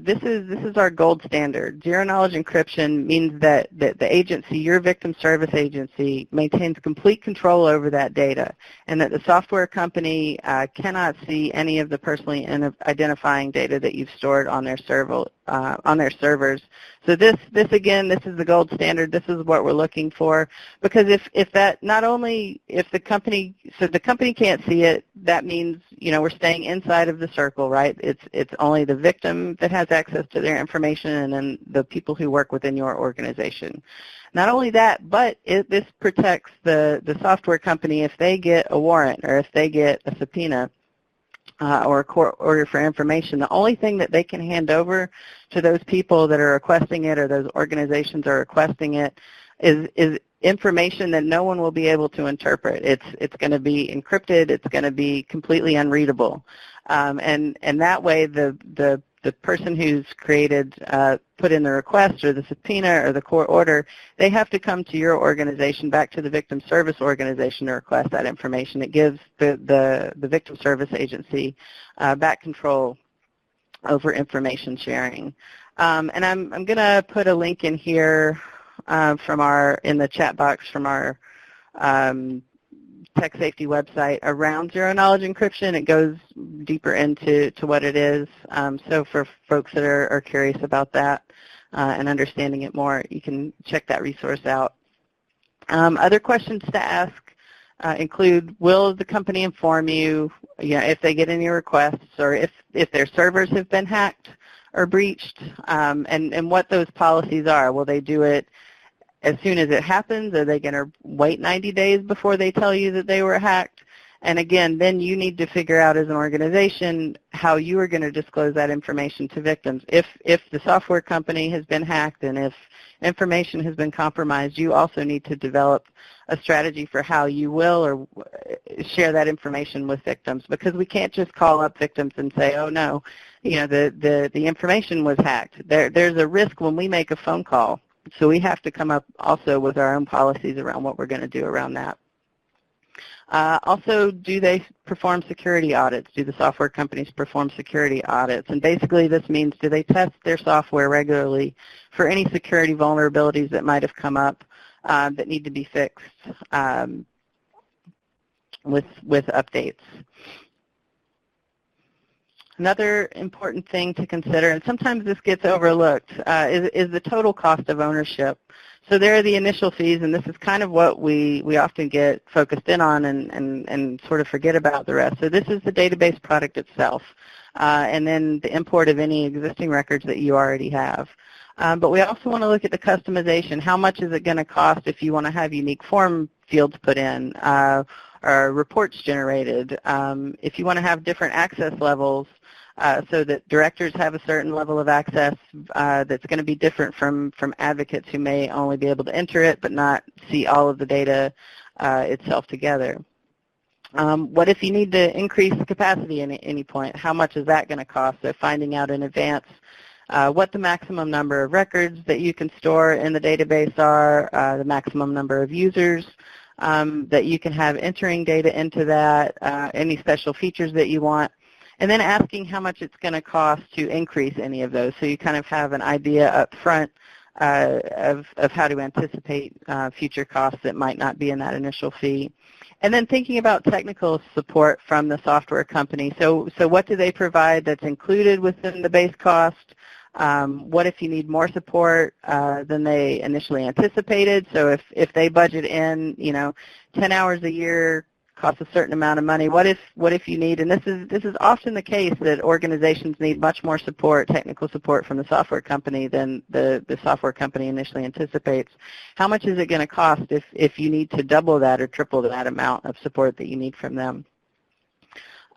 this is our gold standard. Zero-knowledge encryption means that the agency, your victim service agency, maintains complete control over that data, and that the software company cannot see any of the personally identifying data that you've stored on their servers. So this again, this is the gold standard. This is what we're looking for, because if that, not only if the company, so the company can't see it, that means, you know, we're staying inside of the circle, right? It's only the victim that has access to their information, and then the people who work within your organization. Not only that, but this protects the software company if they get a warrant or if they get a subpoena or a court order for information. The only thing that they can hand over to those people that are requesting it or those organizations are requesting it is information that no one will be able to interpret. It's going to be encrypted. It's going to be completely unreadable. And that way the person who's put in the request or the subpoena or the court order, they have to come to your organization, back to the victim service organization, to request that information. It gives the victim service agency back control over information sharing. And I'm going to put a link in here in the chat box from our tech safety website around zero-knowledge encryption. It goes deeper into what it is. So for folks that are curious about that and understanding it more, you can check that resource out. Other questions to ask include, will the company inform you, if they get any requests, or if their servers have been hacked or breached, and what those policies are. Will they do it as soon as it happens? Are they going to wait 90 days before they tell you that they were hacked? And again, then you need to figure out as an organization how you are going to disclose that information to victims. If the software company has been hacked and if information has been compromised, you also need to develop a strategy for how you will or share that information with victims, because we can't just call up victims and say, oh no, the information was hacked. There's a risk when we make a phone call. So we have to come up also with our own policies around what we're going to do around that. Also, do they perform security audits? Do the software companies perform security audits? And basically this means, do they test their software regularly for any security vulnerabilities that might have come up that need to be fixed with updates? Another important thing to consider, and sometimes this gets overlooked, is the total cost of ownership. So there are the initial fees, and this is kind of what we often get focused in on and sort of forget about the rest. So this is the database product itself, and then the import of any existing records that you already have. But we also want to look at the customization. How much is it going to cost if you want to have unique form fields put in or reports generated? If you want to have different access levels, so that directors have a certain level of access that's going to be different from advocates who may only be able to enter it but not see all of the data itself together. What if you need to increase the capacity at any point? How much is that going to cost? So finding out in advance what the maximum number of records that you can store in the database are, the maximum number of users that you can have entering data into that, any special features that you want. And then asking how much it's going to cost to increase any of those, so you kind of have an idea up front of how to anticipate future costs that might not be in that initial fee. And then thinking about technical support from the software company. So what do they provide that's included within the base cost? What if you need more support than they initially anticipated? So if they budget in, 10 hours a year, costs a certain amount of money. What if you need, and this is often the case, that organizations need much more support, technical support from the software company than the software company initially anticipates. How much is it going to cost if you need to double that or triple that amount of support that you need from them?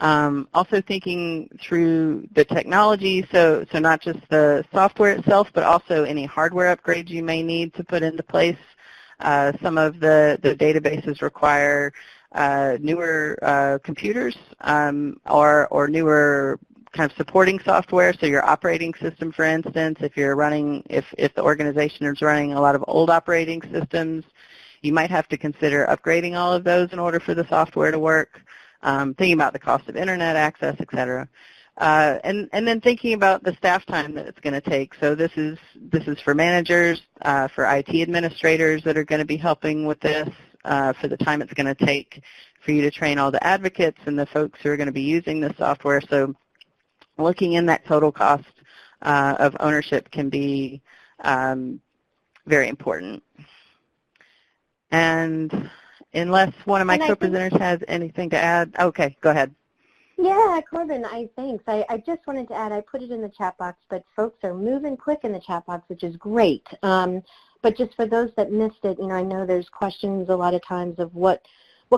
Also thinking through the technology, so not just the software itself, but also any hardware upgrades you may need to put into place. Some of the databases require newer computers or newer kind of supporting software. So your operating system, for instance, if the organization is running a lot of old operating systems, you might have to consider upgrading all of those in order for the software to work. Thinking about the cost of internet access, et cetera. And then thinking about the staff time that it's going to take. So this is for managers, for IT administrators that are going to be helping with this, for the time it's going to take for you to train all the advocates and the folks who are going to be using the software. So looking in that total cost of ownership can be very important. And unless one of my co-presenters has anything to add, okay, go ahead. Yeah, Corbin, thanks. I just wanted to add, I put it in the chat box, but folks are moving quick in the chat box, which is great. But just for those that missed it, I know there's questions a lot of times of what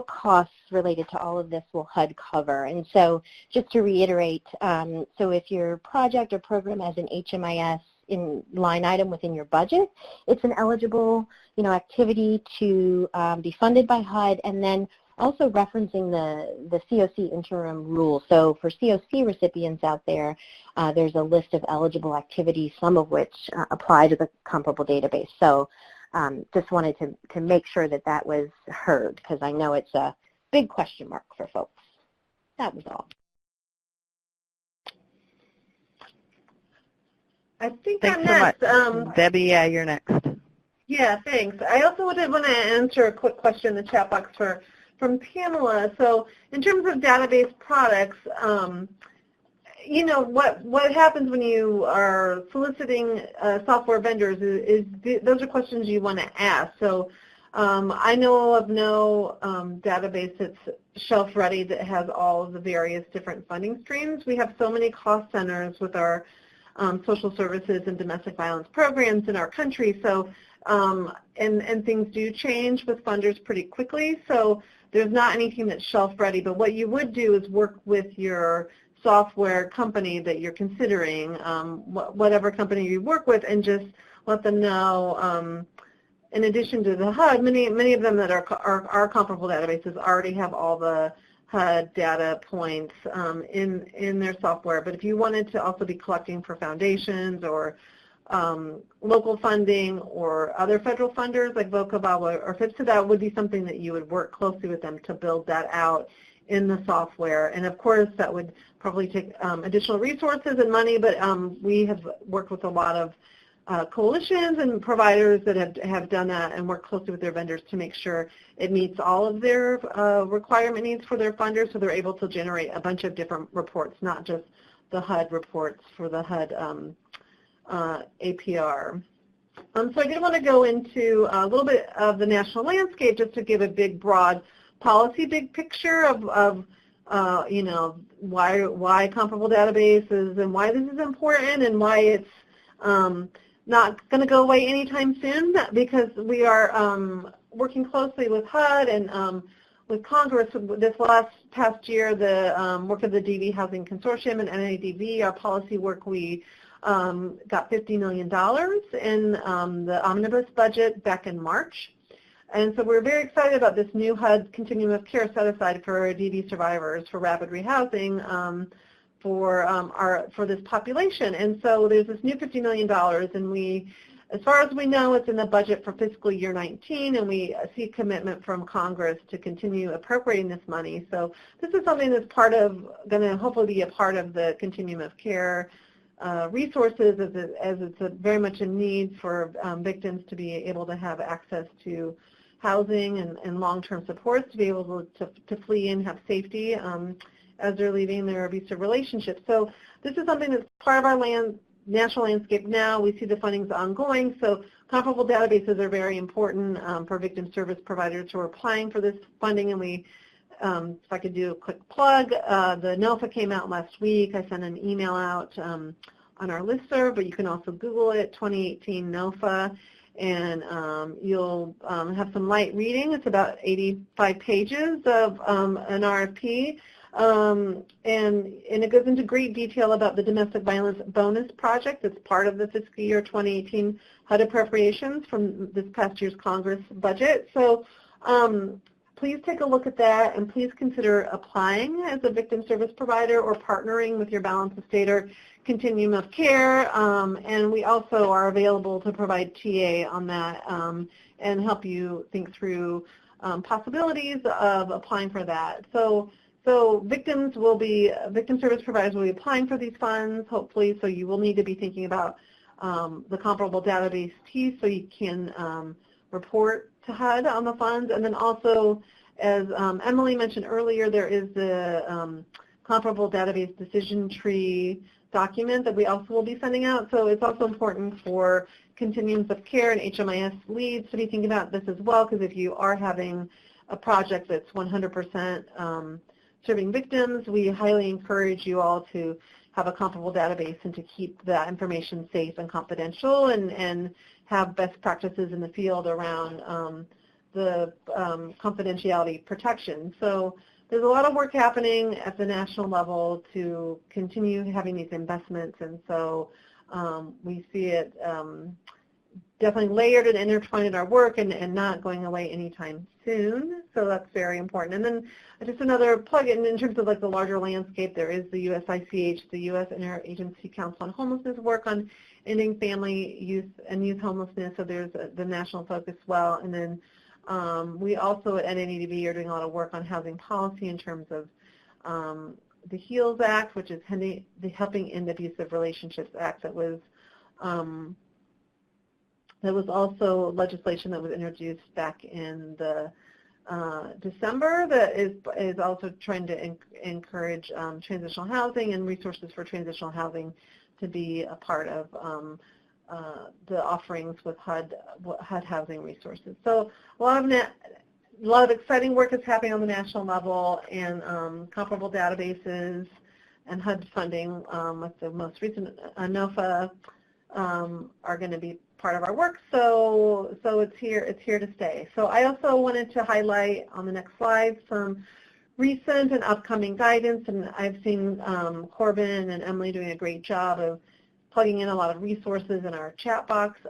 costs related to all of this will HUD cover. And so just to reiterate, so if your project or program has an HMIS in line item within your budget, it's an eligible, activity to be funded by HUD, and then also referencing the COC interim rule. So for COC recipients out there, there's a list of eligible activities, some of which apply to the comparable database. So just wanted to make sure that was heard, because I know it's a big question mark for folks. That was all. I think Thanks I'm so next. much. Debbie, yeah, you're next. Yeah, thanks. I also want to answer a quick question in the chat box from Pamela. So in terms of database products, what happens when you are soliciting software vendors is those are questions you want to ask. So I know of no database that's shelf ready that has all of the various different funding streams. We have so many cost centers with our social services and domestic violence programs in our country. So and things do change with funders pretty quickly. So there's not anything that's shelf ready, but what you would do is work with your software company that you're considering, whatever company you work with, and just let them know, in addition to the HUD, many of them that are comparable databases already have all the HUD data points in their software. But if you wanted to also be collecting for foundations or local funding or other federal funders like VOCA, VAWA, or FVPSA, that would be something that you would work closely with them to build that out in the software. And of course, that would probably take additional resources and money, but we have worked with a lot of coalitions and providers that have done that and work closely with their vendors to make sure it meets all of their requirement needs for their funders, so they're able to generate a bunch of different reports, not just the HUD reports for the HUD APR. So I did want to go into a little bit of the national landscape just to give a big, broad policy, big picture of you know, why comparable databases and why this is important and why it's not going to go away anytime soon, because we are working closely with HUD and with Congress. This past year, the work of the DV Housing Consortium and NNEDV, our policy work, we got $50 million in the omnibus budget back in March. And so we're very excited about this new HUD continuum of care set aside for DV survivors for rapid rehousing for this population. And so there's this new $50 million, and we, as far as we know, it's in the budget for fiscal year 19, and we see commitment from Congress to continue appropriating this money. So this is something that's going to hopefully be a part of the continuum of care resources, as it's very much a need for victims to be able to have access to housing and long-term supports, to be able to flee and have safety as they're leaving their abusive relationships. So this is something that's part of our national landscape now. We see the funding's ongoing, so comparable databases are very important for victim service providers who are applying for this funding. And we, if I could do a quick plug, the NOFA came out last week. I sent an email out on our listserv, but you can also Google it, 2018 NOFA, and you'll have some light reading. It's about 85 pages of an RFP. And it goes into great detail about the domestic violence bonus project that's part of the fiscal year 2018 HUD appropriations from this past year's Congress budget. So please take a look at that, and please consider applying as a victim service provider or partnering with your balance of state or continuum of care. And we also are available to provide TA on that and help you think through possibilities of applying for that. So victim service providers will be applying for these funds, hopefully, so you will need to be thinking about the comparable database piece so you can report to HUD on the funds. And then also, as Emily mentioned earlier, there is the comparable database decision tree document that we also will be sending out. So it's also important for continuums of care and HMIS leads to be thinking about this as well, because if you are having a project that's 100% serving victims, we highly encourage you all to have a comparable database and to keep that information safe and confidential, and have best practices in the field around the confidentiality protection. So there's a lot of work happening at the national level to continue having these investments, and so we see it definitely layered and intertwined in our work and not going away anytime soon. So that's very important. And then just another plug in terms of like the larger landscape, there is the USICH, the U.S. Interagency Council on Homelessness work on ending family youth homelessness. So there's the national focus as well. And then we also at NNEDV are doing a lot of work on housing policy in terms of the HEALS Act, which is the Helping End Abusive Relationships Act that was also legislation that was introduced back in the December that is also trying to encourage transitional housing and resources for transitional housing to be a part of the offerings with HUD housing resources. So a lot of exciting work is happening on the national level, and comparable databases and HUD funding with the most recent NOFA are going to be part of our work, so it's here to stay. So I also wanted to highlight on the next slide some recent and upcoming guidance, and I've seen Corbin and Emily doing a great job of plugging in a lot of resources in our chat box,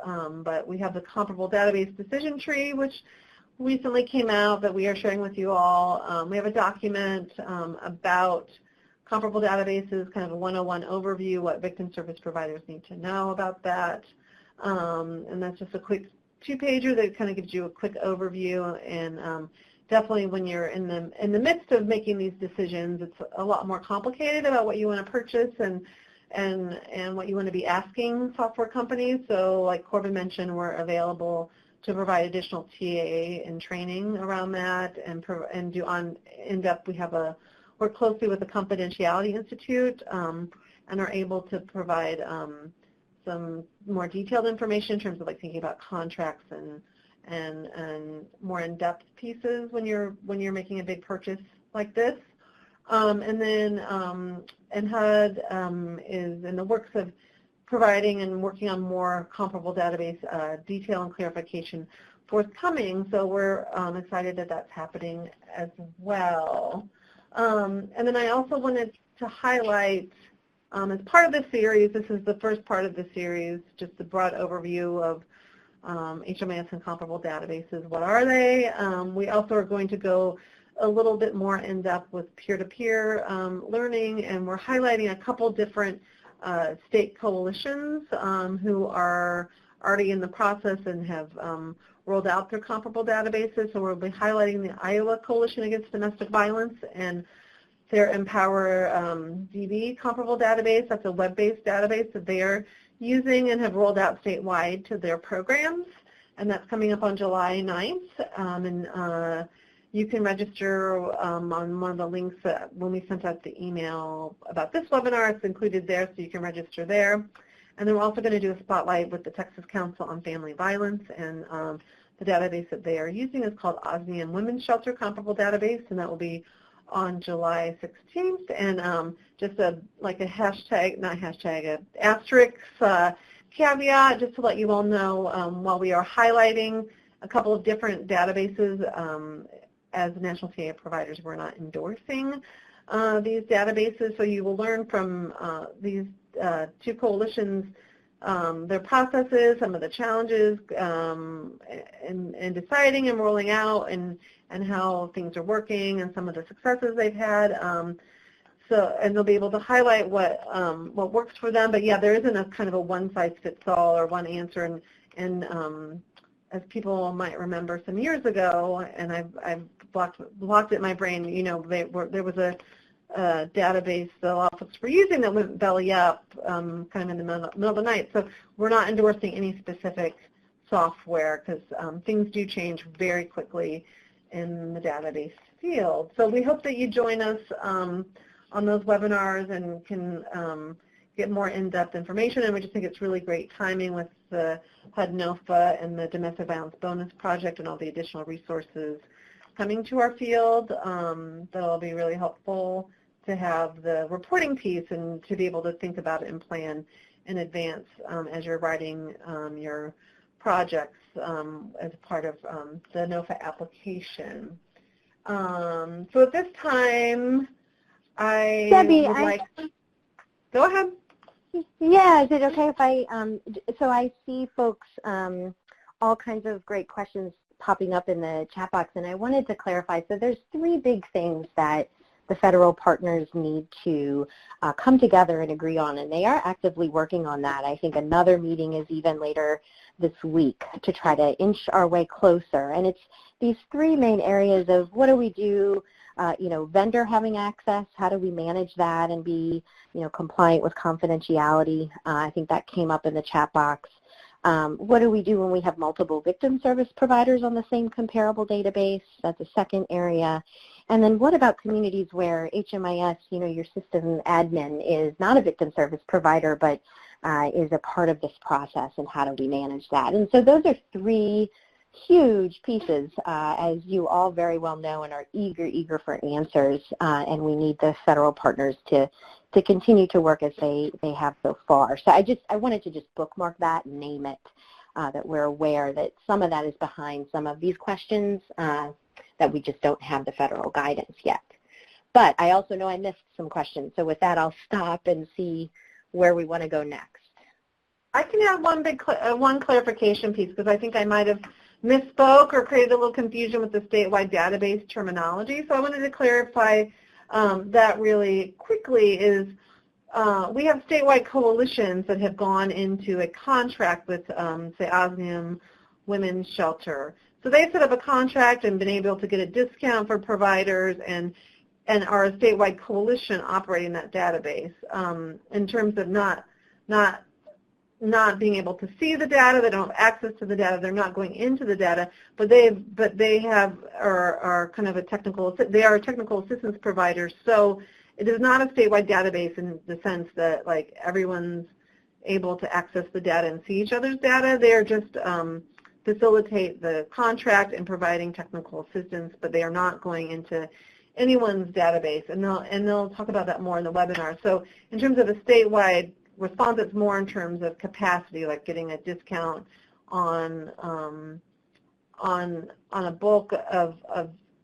but we have the comparable database decision tree, which recently came out that we are sharing with you all. We have a document about comparable databases, kind of a 101 overview, what victim service providers need to know about that. And that's just a quick two-pager that kind of gives you a quick overview, and definitely when you're in the midst of making these decisions, it's a lot more complicated about what you want to purchase and what you want to be asking software companies. So like Corbin mentioned, we're available to provide additional TA and training around that, and do on in-depth. We have a work closely with the Confidentiality Institute and are able to provide some more detailed information in terms of like thinking about contracts and more in-depth pieces when you're making a big purchase like this. And then HUD is in the works of providing and working on more comparable database detail and clarification forthcoming. So we're excited that that's happening as well. And then I also wanted to highlight, as part of the series, this is the first part of the series, just a broad overview of HMIS and comparable databases. What are they? We also are going to go a little bit more in depth with peer-to-peer learning, and we're highlighting a couple different state coalitions who are already in the process and have rolled out their comparable databases. So we'll be highlighting the Iowa Coalition Against Domestic Violence and their Empower DB comparable database. That's a web-based database that they are using and have rolled out statewide to their programs, and that's coming up on July 9th. You can register on one of the links when we sent out the email about this webinar. It's included there, so you can register there. And then we're also going to do a spotlight with the Texas Council on Family Violence, and the database that they are using is called Osmium Women's Shelter Comparable Database, and that will be on July 16th. And just a hashtag, not hashtag, an asterisk caveat, just to let you all know, while we are highlighting a couple of different databases, as national TA providers, we're not endorsing these databases, so you will learn from these two coalitions their processes, some of the challenges in deciding and rolling out, and how things are working, and some of the successes they've had. And they'll be able to highlight what works for them. But yeah, there isn't a kind of a one-size-fits-all or one answer. And as people might remember some years ago, and I've blocked it in my brain, you know, there was a database that a lot of folks were using that went belly up kind of in the middle of the night. So we're not endorsing any specific software because things do change very quickly in the database field. So we hope that you join us on those webinars and can get more in-depth information. And we just think it's really great timing with the HUD NOFA and the Domestic Violence Bonus Project and all the additional resources coming to our field. That'll be really helpful to have the reporting piece and to be able to think about it and plan in advance as you're writing your projects as part of the NOFA application. So at this time, Debbie, go ahead. Yeah, is it okay if I, so I see folks, all kinds of great questions popping up in the chat box, and I wanted to clarify. So there's three big things that the federal partners need to come together and agree on, and they are actively working on that. I think another meeting is even later this week to try to inch our way closer. And it's these three main areas of what do we do, vendor having access, how do we manage that and be, compliant with confidentiality. I think that came up in the chat box. What do we do when we have multiple victim service providers on the same comparable database? That's a second area. And then what about communities where HMIS, your system admin is not a victim service provider, but is a part of this process, and how do we manage that? And so those are three huge pieces, as you all very well know and are eager for answers, and we need the federal partners to continue to work as they have so far. So I wanted to just bookmark that and name it, that we're aware that some of that is behind some of these questions, that we just don't have the federal guidance yet. But I also know I missed some questions, so with that I'll stop and see where we want to go next. I can have one clarification piece, because I think I might have misspoke or created a little confusion with the statewide database terminology. So I wanted to clarify that really quickly is we have statewide coalitions that have gone into a contract with, say, Osmium Women's Shelter. So they set up a contract and been able to get a discount for providers and are a statewide coalition operating that database in terms of not not being able to see the data, they don't have access to the data, they're not going into the data, but they are kind of a technical assistance providers. So it is not a statewide database in the sense that like everyone's able to access the data and see each other's data. They are just facilitate the contract and providing technical assistance, but they are not going into anyone's database, and they'll talk about that more in the webinar. So in terms of a statewide response, it's more in terms of capacity, like getting a discount on a bulk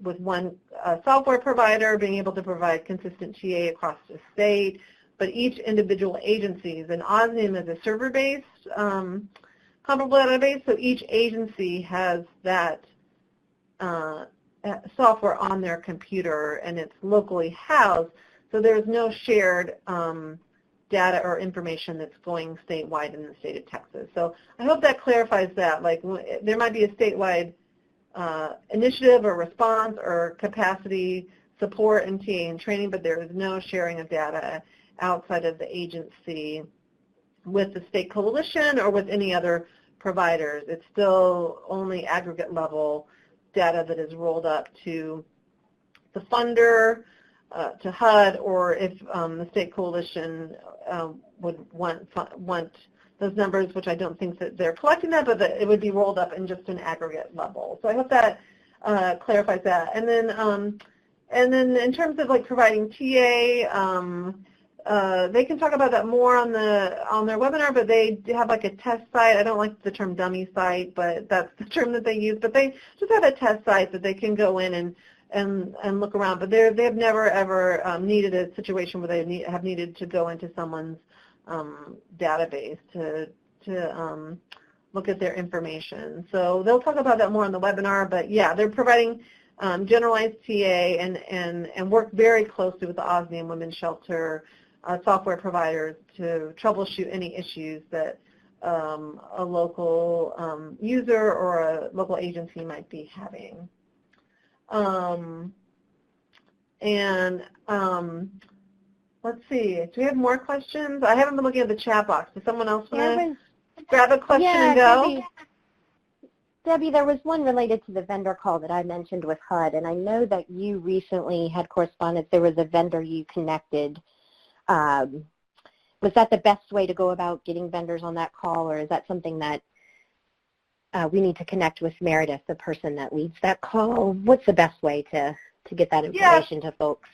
with one software provider, being able to provide consistent TA across the state, but each individual agencies, and OSNIM is a server-based comparable database, so each agency has that software on their computer, and it's locally housed, so there's no shared data or information that's going statewide in the state of Texas. So I hope that clarifies that. Like, there might be a statewide initiative or response or capacity support and TA and training, but there is no sharing of data outside of the agency with the state coalition or with any other providers. It's still only aggregate level data that is rolled up to the funder, to HUD, or if the state coalition would want those numbers, which I don't think that they're collecting that, but that it would be rolled up in just an aggregate level. So I hope that clarifies that. And then in terms of like providing TA, they can talk about that more on their webinar, but they have like a test site. I don't like the term dummy site, but that's the term that they use. But they just have a test site that they can go in and look around. But they've never ever needed a situation where they have needed to go into someone's database to look at their information. So they'll talk about that more on the webinar. But yeah, they're providing generalized TA and work very closely with the OSNIM Women's Shelter software providers to troubleshoot any issues that a local user or a local agency might be having. Let's see, do we have more questions? I haven't been looking at the chat box. Does someone else want to grab a question and go? Debbie, there was one related to the vendor call that I mentioned with HUD, and I know that you recently had correspondence. There was a vendor you connected. Was that the best way to go about getting vendors on that call, or is that something that we need to connect with Meredith, the person that leads that call? What's the best way to get that information to folks?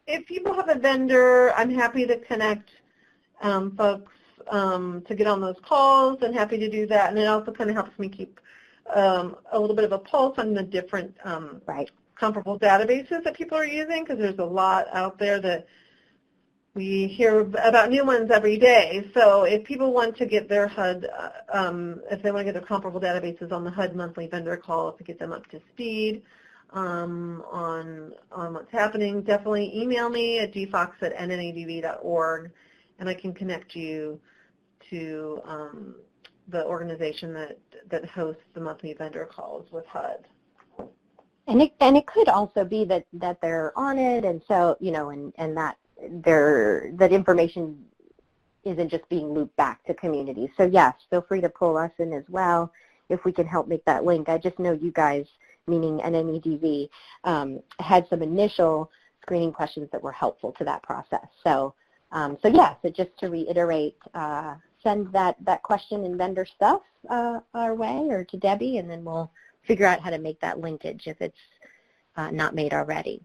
If people have a vendor, I'm happy to connect folks to get on those calls, and happy to do that. And it also kind of helps me keep a little bit of a pulse on the different comparable databases that people are using, because there's a lot out there that we hear about new ones every day. So if people want to get their HUD, if they want to get their comparable databases on the HUD monthly vendor call to get them up to speed on what's happening, definitely email me at dfox@nnedv.org, and I can connect you to the organization that hosts the monthly vendor calls with HUD. And it could also be that they're on it, and so and that that information isn't just being looped back to communities. So yes, feel free to pull us in as well if we can help make that link. I just know you guys, meaning NNEDV, had some initial screening questions that were helpful to that process. So yeah, so just to reiterate, send that question and vendor stuff our way or to Debbie, and then we'll figure out how to make that linkage if it's not made already.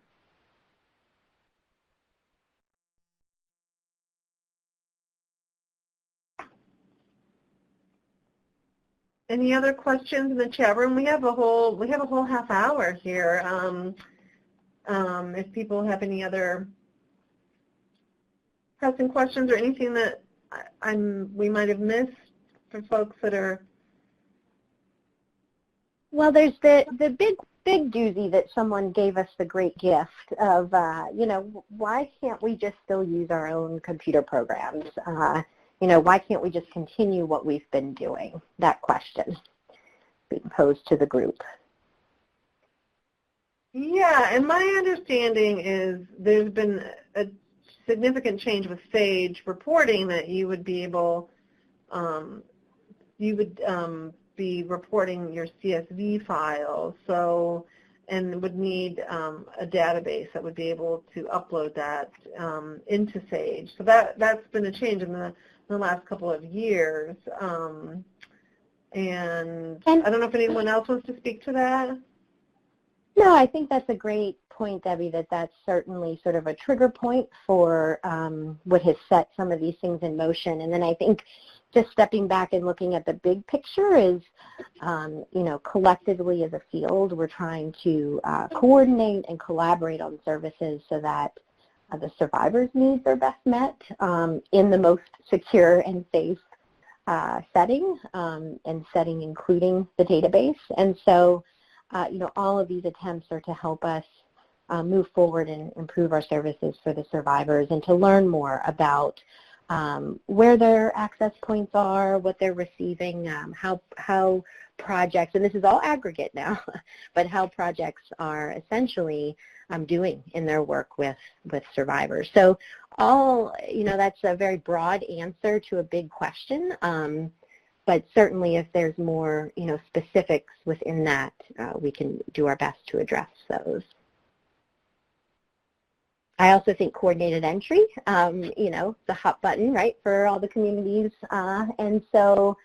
Any other questions in the chat room? We have a whole half hour here. If people have any other pressing questions or anything that we might have missed for folks that are. Well, there's the big doozy that someone gave us the great gift of why can't we just still use our own computer programs? Why can't we just continue what we've been doing? That question being posed to the group. Yeah, and my understanding is there's been a significant change with SAGE reporting that you would be able you would be reporting your CSV files, so, and would need a database that would be able to upload that into SAGE. So that's been a change in the last couple of years. And I don't know if anyone else wants to speak to that. No, I think that's a great point, Debbie, that's certainly sort of a trigger point for what has set some of these things in motion. And then I think just stepping back and looking at the big picture is, you know, collectively as a field, we're trying to coordinate and collaborate on services so that the survivors' needs are best met in the most secure and safe setting, and setting including the database. And so, you know, all of these attempts are to help us move forward and improve our services for the survivors and to learn more about where their access points are, what they're receiving, how projects, and this is all aggregate now, but how projects are essentially doing in their work with survivors. So all, you know, that's a very broad answer to a big question, but certainly if there's more, you know, specifics within that, we can do our best to address those. I also think coordinated entry, you know, the hot button, right, for all the communities. And so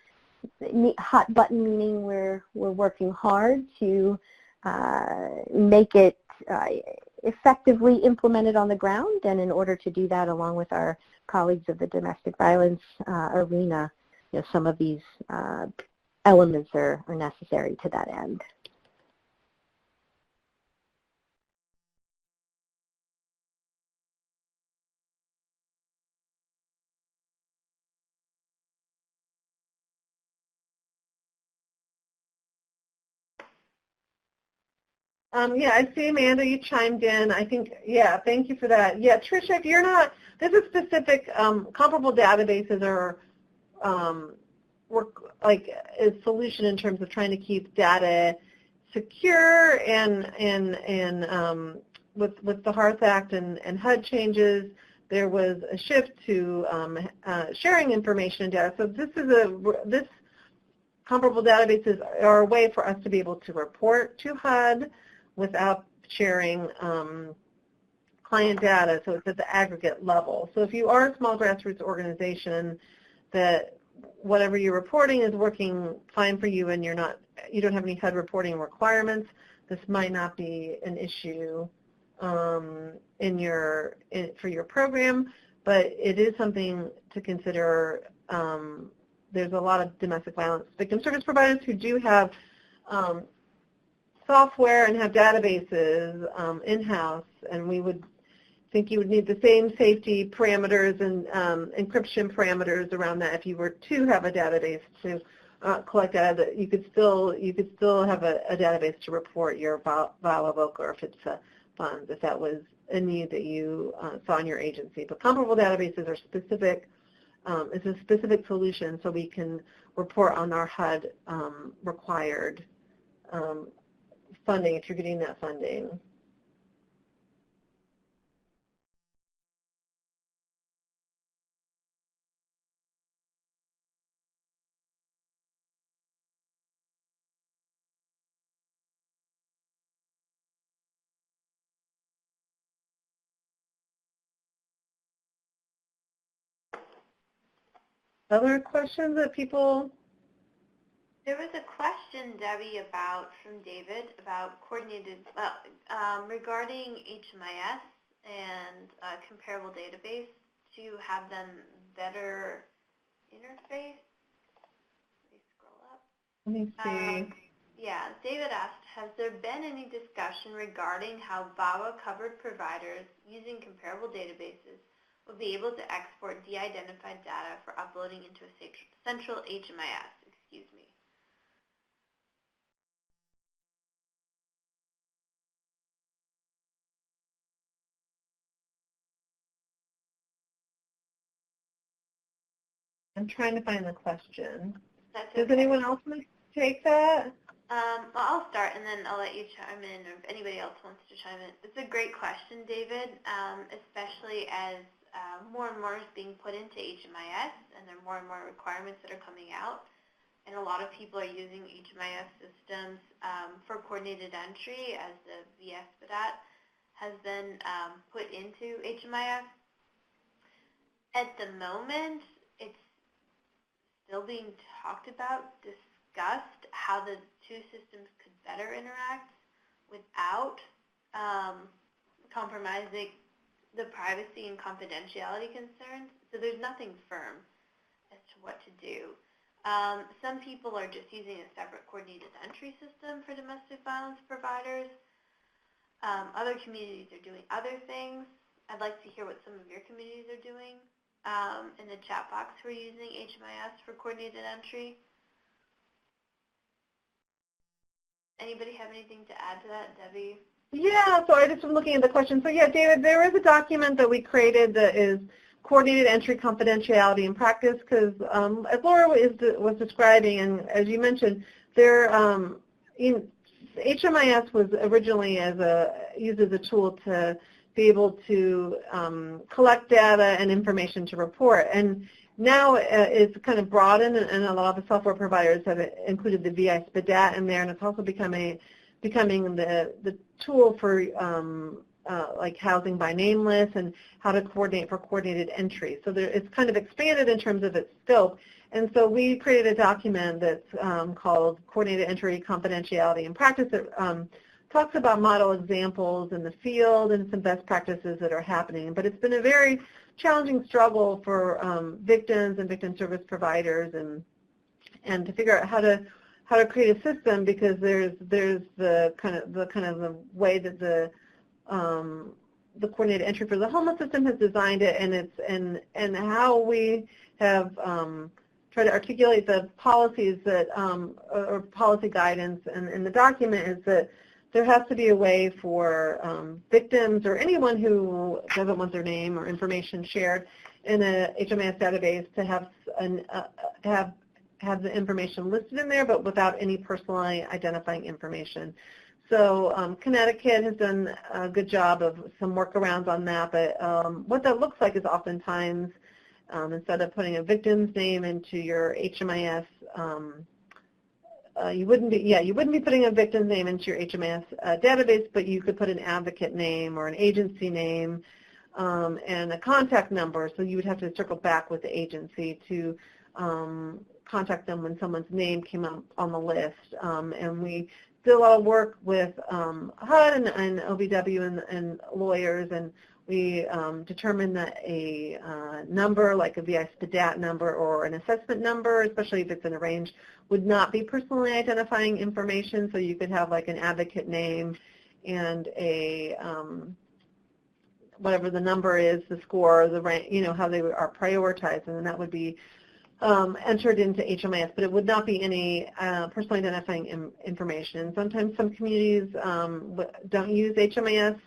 hot button meaning we're working hard to make it effectively implemented on the ground. And in order to do that, along with our colleagues of the domestic violence arena, you know, some of these elements are necessary to that end. Yeah, I see, Amanda, you chimed in. I think, yeah, thank you for that. Yeah, Tricia, if you're not, this is specific, comparable databases are work like a solution in terms of trying to keep data secure and with the HARTH Act and HUD changes, there was a shift to sharing information and data. So this comparable databases are a way for us to be able to report to HUD without sharing client data, so it's at the aggregate level. So if you are a small grassroots organization that whatever you're reporting is working fine for you and you don't have any HUD reporting requirements, this might not be an issue for your program, but it is something to consider. There's a lot of domestic violence victim service providers who do have software and have databases in-house, and we would think you would need the same safety parameters and encryption parameters around that if you were to have a database to collect data. You could still have a database to report your VAWA VOCA or FVPSA funds if that was a need that you saw in your agency. But comparable databases are specific. It's a specific solution, so we can report on our HUD required funding if you're getting that funding. Other questions that people? There was a question, Debbie, from David about coordinated, regarding HMIS and comparable database to have them better interface. Let me scroll up. Let me see. Yeah, David asked, has there been any discussion regarding how VAWA-covered providers using comparable databases will be able to export de-identified data for uploading into a central HMIS? Excuse me. I'm trying to find the question. That's okay. Does anyone else want to take that? Well, I'll start and then I'll let you chime in, or if anybody else wants to chime in. It's a great question, David, especially as more and more is being put into HMIS, and there are more and more requirements that are coming out. And a lot of people are using HMIS systems for coordinated entry, as the VSPDAT has been put into HMIS. At the moment, it's still being talked about, discussed, how the two systems could better interact without compromising the privacy and confidentiality concerns. So there's nothing firm as to what to do. Some people are just using a separate coordinated entry system for domestic violence providers. Other communities are doing other things. I'd like to hear what some of your communities are doing. In the chat box, who are using HMIS for coordinated entry. Anybody have anything to add to that, Debbie? Yeah, so I just was looking at the question. So yeah, David, there is a document that we created that is coordinated entry confidentiality in practice, because as Laura was describing, and as you mentioned, there HMIS was originally used as a tool to be able to collect data and information to report. And now it's kind of broadened, and a lot of the software providers have included the VSPDAT in there, and it's also becoming the tool for like housing by name lists and how to coordinate for coordinated entry. So it's kind of expanded in terms of its scope. And so we created a document that's called Coordinated Entry Confidentiality in Practice that talks about model examples in the field and some best practices that are happening. But it's been a very challenging struggle for victims and victim service providers and to figure out how to create a system, because there's the kind of the way that the coordinated entry for the homeless system has designed it, and how we have tried to articulate the policies that or policy guidance in the document is that there has to be a way for victims or anyone who doesn't want their name or information shared in a HMIS database to have the information listed in there, but without any personally identifying information. So Connecticut has done a good job of some workarounds on that, but what that looks like is oftentimes instead of putting a victim's name into your HMIS, you wouldn't be putting a victim's name into your HMIS database, but you could put an advocate name or an agency name and a contact number. So you would have to circle back with the agency to contact them when someone's name came up on the list. And we did a lot of work with HUD and OVW and lawyers, and we determined that a number like a VSPDAT number or an assessment number, especially if it's in a range, would not be personally identifying information. So you could have like an advocate name and a whatever the number is, the score, the rank, how they are prioritized, and then that would be entered into HMIS, but it would not be any personally identifying information. Sometimes some communities don't use HMIS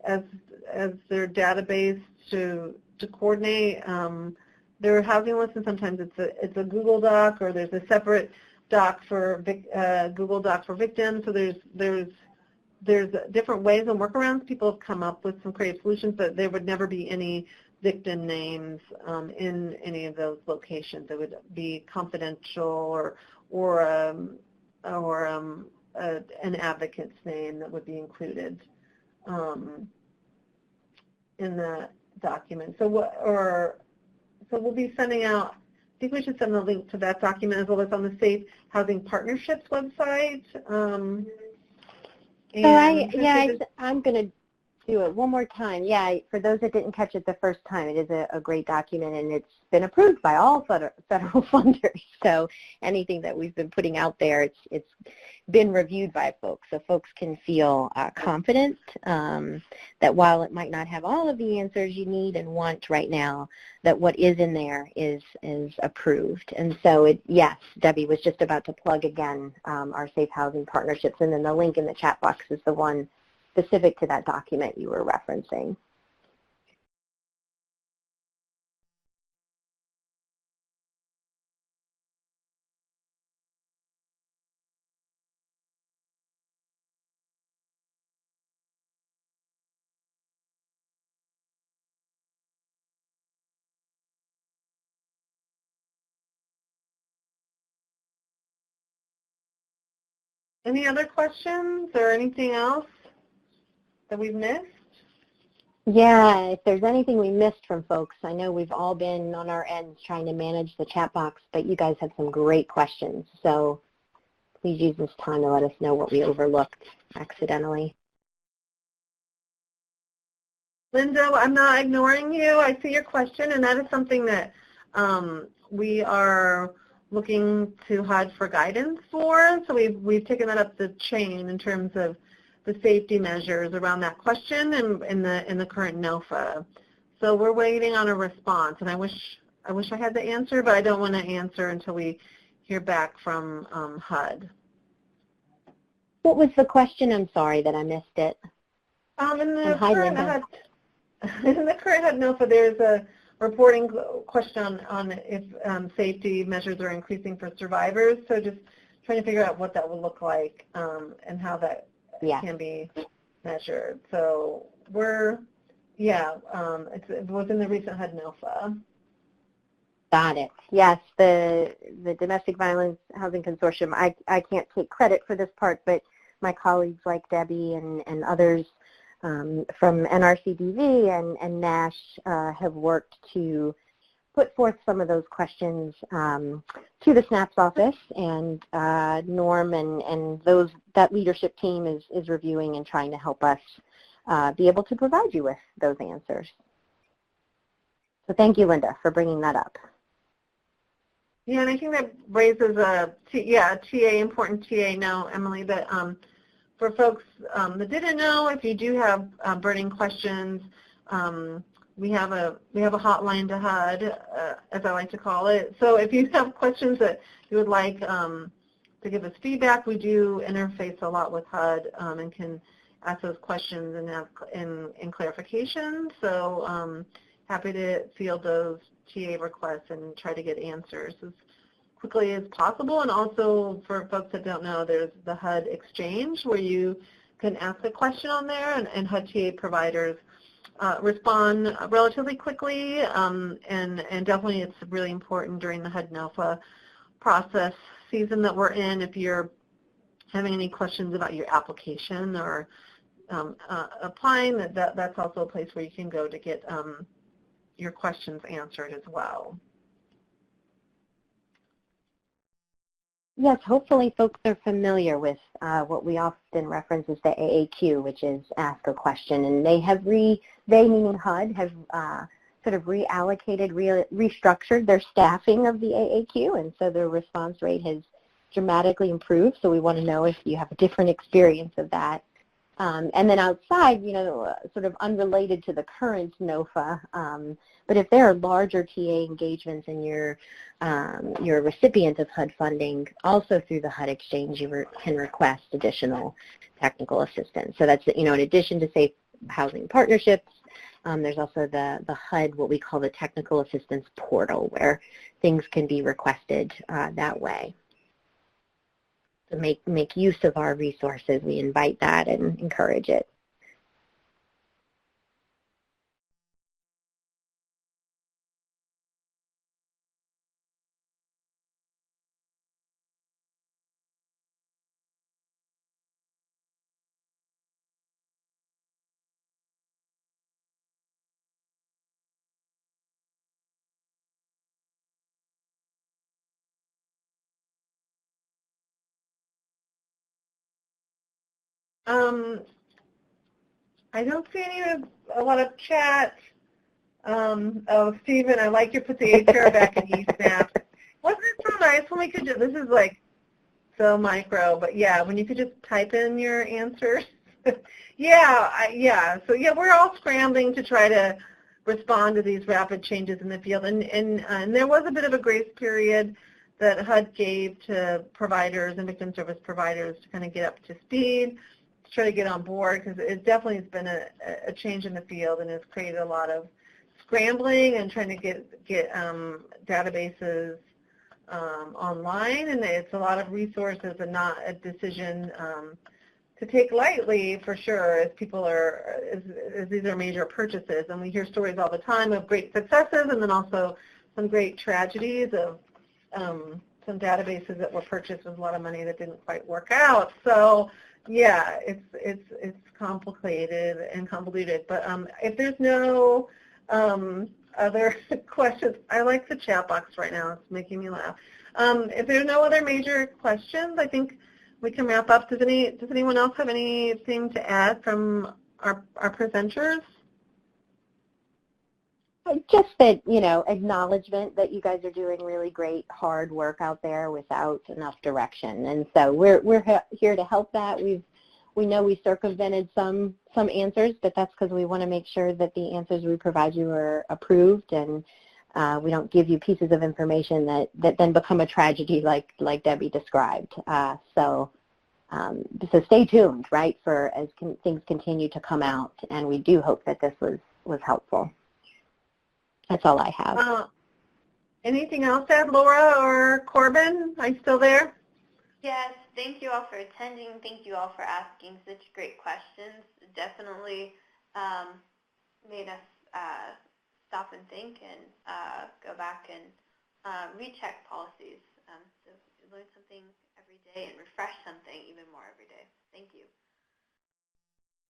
as their database to coordinate their housing list, and sometimes it's a Google Doc, or there's a separate doc for Google Doc for victims. So there's different ways and workarounds. People have come up with some creative solutions, but there would never be any victim names in any of those locations. It would be confidential or an advocate's name that would be included in the document. So we'll be sending out, I think we should send a link to that document as well as on the Safe Housing Partnerships website. I'm going to do it one more time. Yeah, for those that didn't catch it the first time, it is a great document, and it's been approved by all federal funders. So anything that we've been putting out there, it's been reviewed by folks, so folks can feel confident that while it might not have all of the answers you need and want right now, that what is in there is approved. And so yes, Debbie was just about to plug again our Safe Housing Partnerships, and then the link in the chat box is the one specific to that document you were referencing. Any other questions or anything else that we've missed? Yeah, if there's anything we missed from folks, I know we've all been on our ends trying to manage the chat box, but you guys have some great questions. So please use this time to let us know what we overlooked accidentally. Linda, I'm not ignoring you. I see your question, and that is something that we are looking to HUD for guidance for. So we've taken that up the chain in terms of the safety measures around that question and in the current NOFA. So we're waiting on a response, and I wish I had the answer, but I don't want to answer until we hear back from HUD. What was the question? I'm sorry that I missed it. In the current HUD NOFA, there's a reporting question on if safety measures are increasing for survivors. So just trying to figure out what that will look like and how that can be measured. So it was in the recent HUD NOFA. Got it. Yes, the Domestic Violence Housing Consortium, I can't take credit for this part, but my colleagues like Debbie and others from NRCDV and NASH have worked to put forth some of those questions to the SNAP's office, and Norm and that leadership team is reviewing and trying to help us be able to provide you with those answers. So thank you, Linda, for bringing that up. Yeah, and I think that raises a important TA now, Emily, that for folks that didn't know, if you do have burning questions, we have a hotline to HUD, as I like to call it. So if you have questions that you would like to give us feedback, we do interface a lot with HUD and can ask those questions and have in clarification. So happy to field those TA requests and try to get answers as quickly as possible. And also for folks that don't know, there's the HUD Exchange where you can ask a question on there, and HUD TA providers respond relatively quickly, and definitely it's really important during the HUD NOFA process season that we're in. If you're having any questions about your application or applying, that's also a place where you can go to get your questions answered as well. Yes, hopefully folks are familiar with what we often reference as the AAQ, which is ask a question, and they meaning HUD, have sort of reallocated, restructured their staffing of the AAQ, and so their response rate has dramatically improved. So we want to know if you have a different experience of that. And then outside, sort of unrelated to the current NOFA, but if there are larger TA engagements and you're a recipient of HUD funding, also through the HUD Exchange, you can request additional technical assistance. So that's, in addition to safe housing partnerships, there's also the HUD, what we call the Technical Assistance Portal, where things can be requested that way. So make use of our resources. We invite that and encourage it. I don't see a lot of chat. Oh, Stephen, I like you put the HR back in eSNAP. Wasn't it so nice when we could this is like so micro, but yeah, when you could just type in your answers. So we're all scrambling to try to respond to these rapid changes in the field, and there was a bit of a grace period that HUD gave to providers and victim service providers to kind of get up to speed, to try to get on board, because it definitely has been a change in the field and has created a lot of scrambling and trying to get databases online, and it's a lot of resources and not a decision to take lightly, for sure, as people as these are major purchases. And we hear stories all the time of great successes and then also some great tragedies of some databases that were purchased with a lot of money that didn't quite work out. So yeah, it's complicated and convoluted. But if there's no other questions, I like the chat box right now. It's making me laugh. If there's no other major questions, I think we can wrap up. Does anyone else have anything to add from our presenters? Just that, acknowledgement that you guys are doing really great, hard work out there without enough direction. And so we're here to help that. We know we circumvented some answers, but that's because we want to make sure that the answers we provide you are approved, and we don't give you pieces of information that then become a tragedy like Debbie described. So stay tuned, right, for as things continue to come out, and we do hope that this was helpful. That's all I have. Anything else to add, Laura or Corbin? Are you still there? Yes, thank you all for attending. Thank you all for asking such great questions. It definitely made us stop and think and go back and recheck policies. So you learn something every day and refresh something even more every day. Thank you.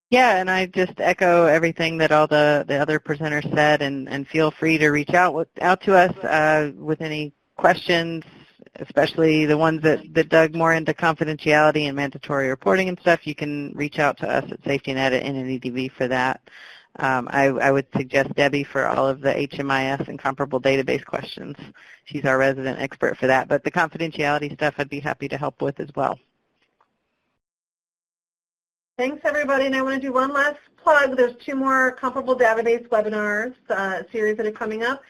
Yeah, and I just echo everything that all the other presenters said, and feel free to reach out to us with any questions, especially the ones that dug more into confidentiality and mandatory reporting and stuff. You can reach out to us at SafetyNet at NNEDV for that. I would suggest Debbie for all of the HMIS and comparable database questions. She's our resident expert for that. But the confidentiality stuff I'd be happy to help with as well. Thanks, everybody. And I want to do one last plug. There's 2 more comparable database webinars series that are coming up.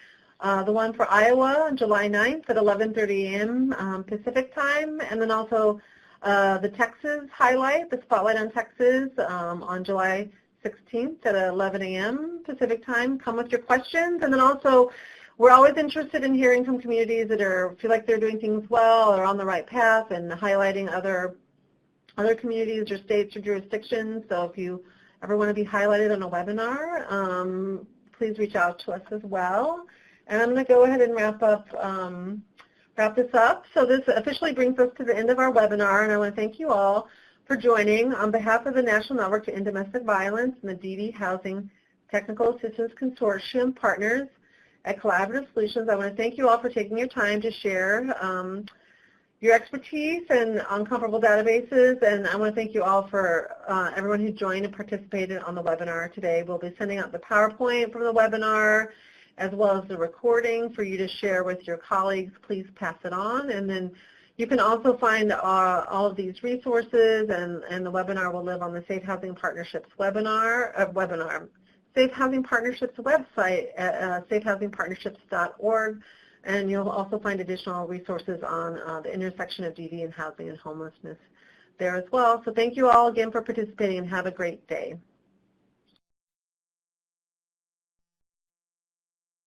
The one for Iowa on July 9th at 11:30 a.m. Pacific time, and then also the Texas highlight, the Spotlight on Texas, on July 16th at 11 a.m. Pacific time. Come with your questions. And then also, we're always interested in hearing from communities that feel like they're doing things well or on the right path, and highlighting other communities or states or jurisdictions. So if you ever want to be highlighted on a webinar, please reach out to us as well. And I'm going to go ahead and wrap this up. So this officially brings us to the end of our webinar, and I want to thank you all for joining. On behalf of the National Network to End Domestic Violence and the DV Housing Technical Assistance Consortium partners at Collaborative Solutions, I want to thank you all for taking your time to share your expertise and on comparable databases, and I want to thank you all for everyone who joined and participated on the webinar today. We'll be sending out the PowerPoint from the webinar as well as the recording for you to share with your colleagues. Please pass it on, and then you can also find all of these resources, and the webinar will live on the Safe Housing Partnerships Safe Housing Partnerships website at safehousingpartnerships.org. And you'll also find additional resources on the intersection of DV and housing and homelessness there as well. So thank you all again for participating, and have a great day.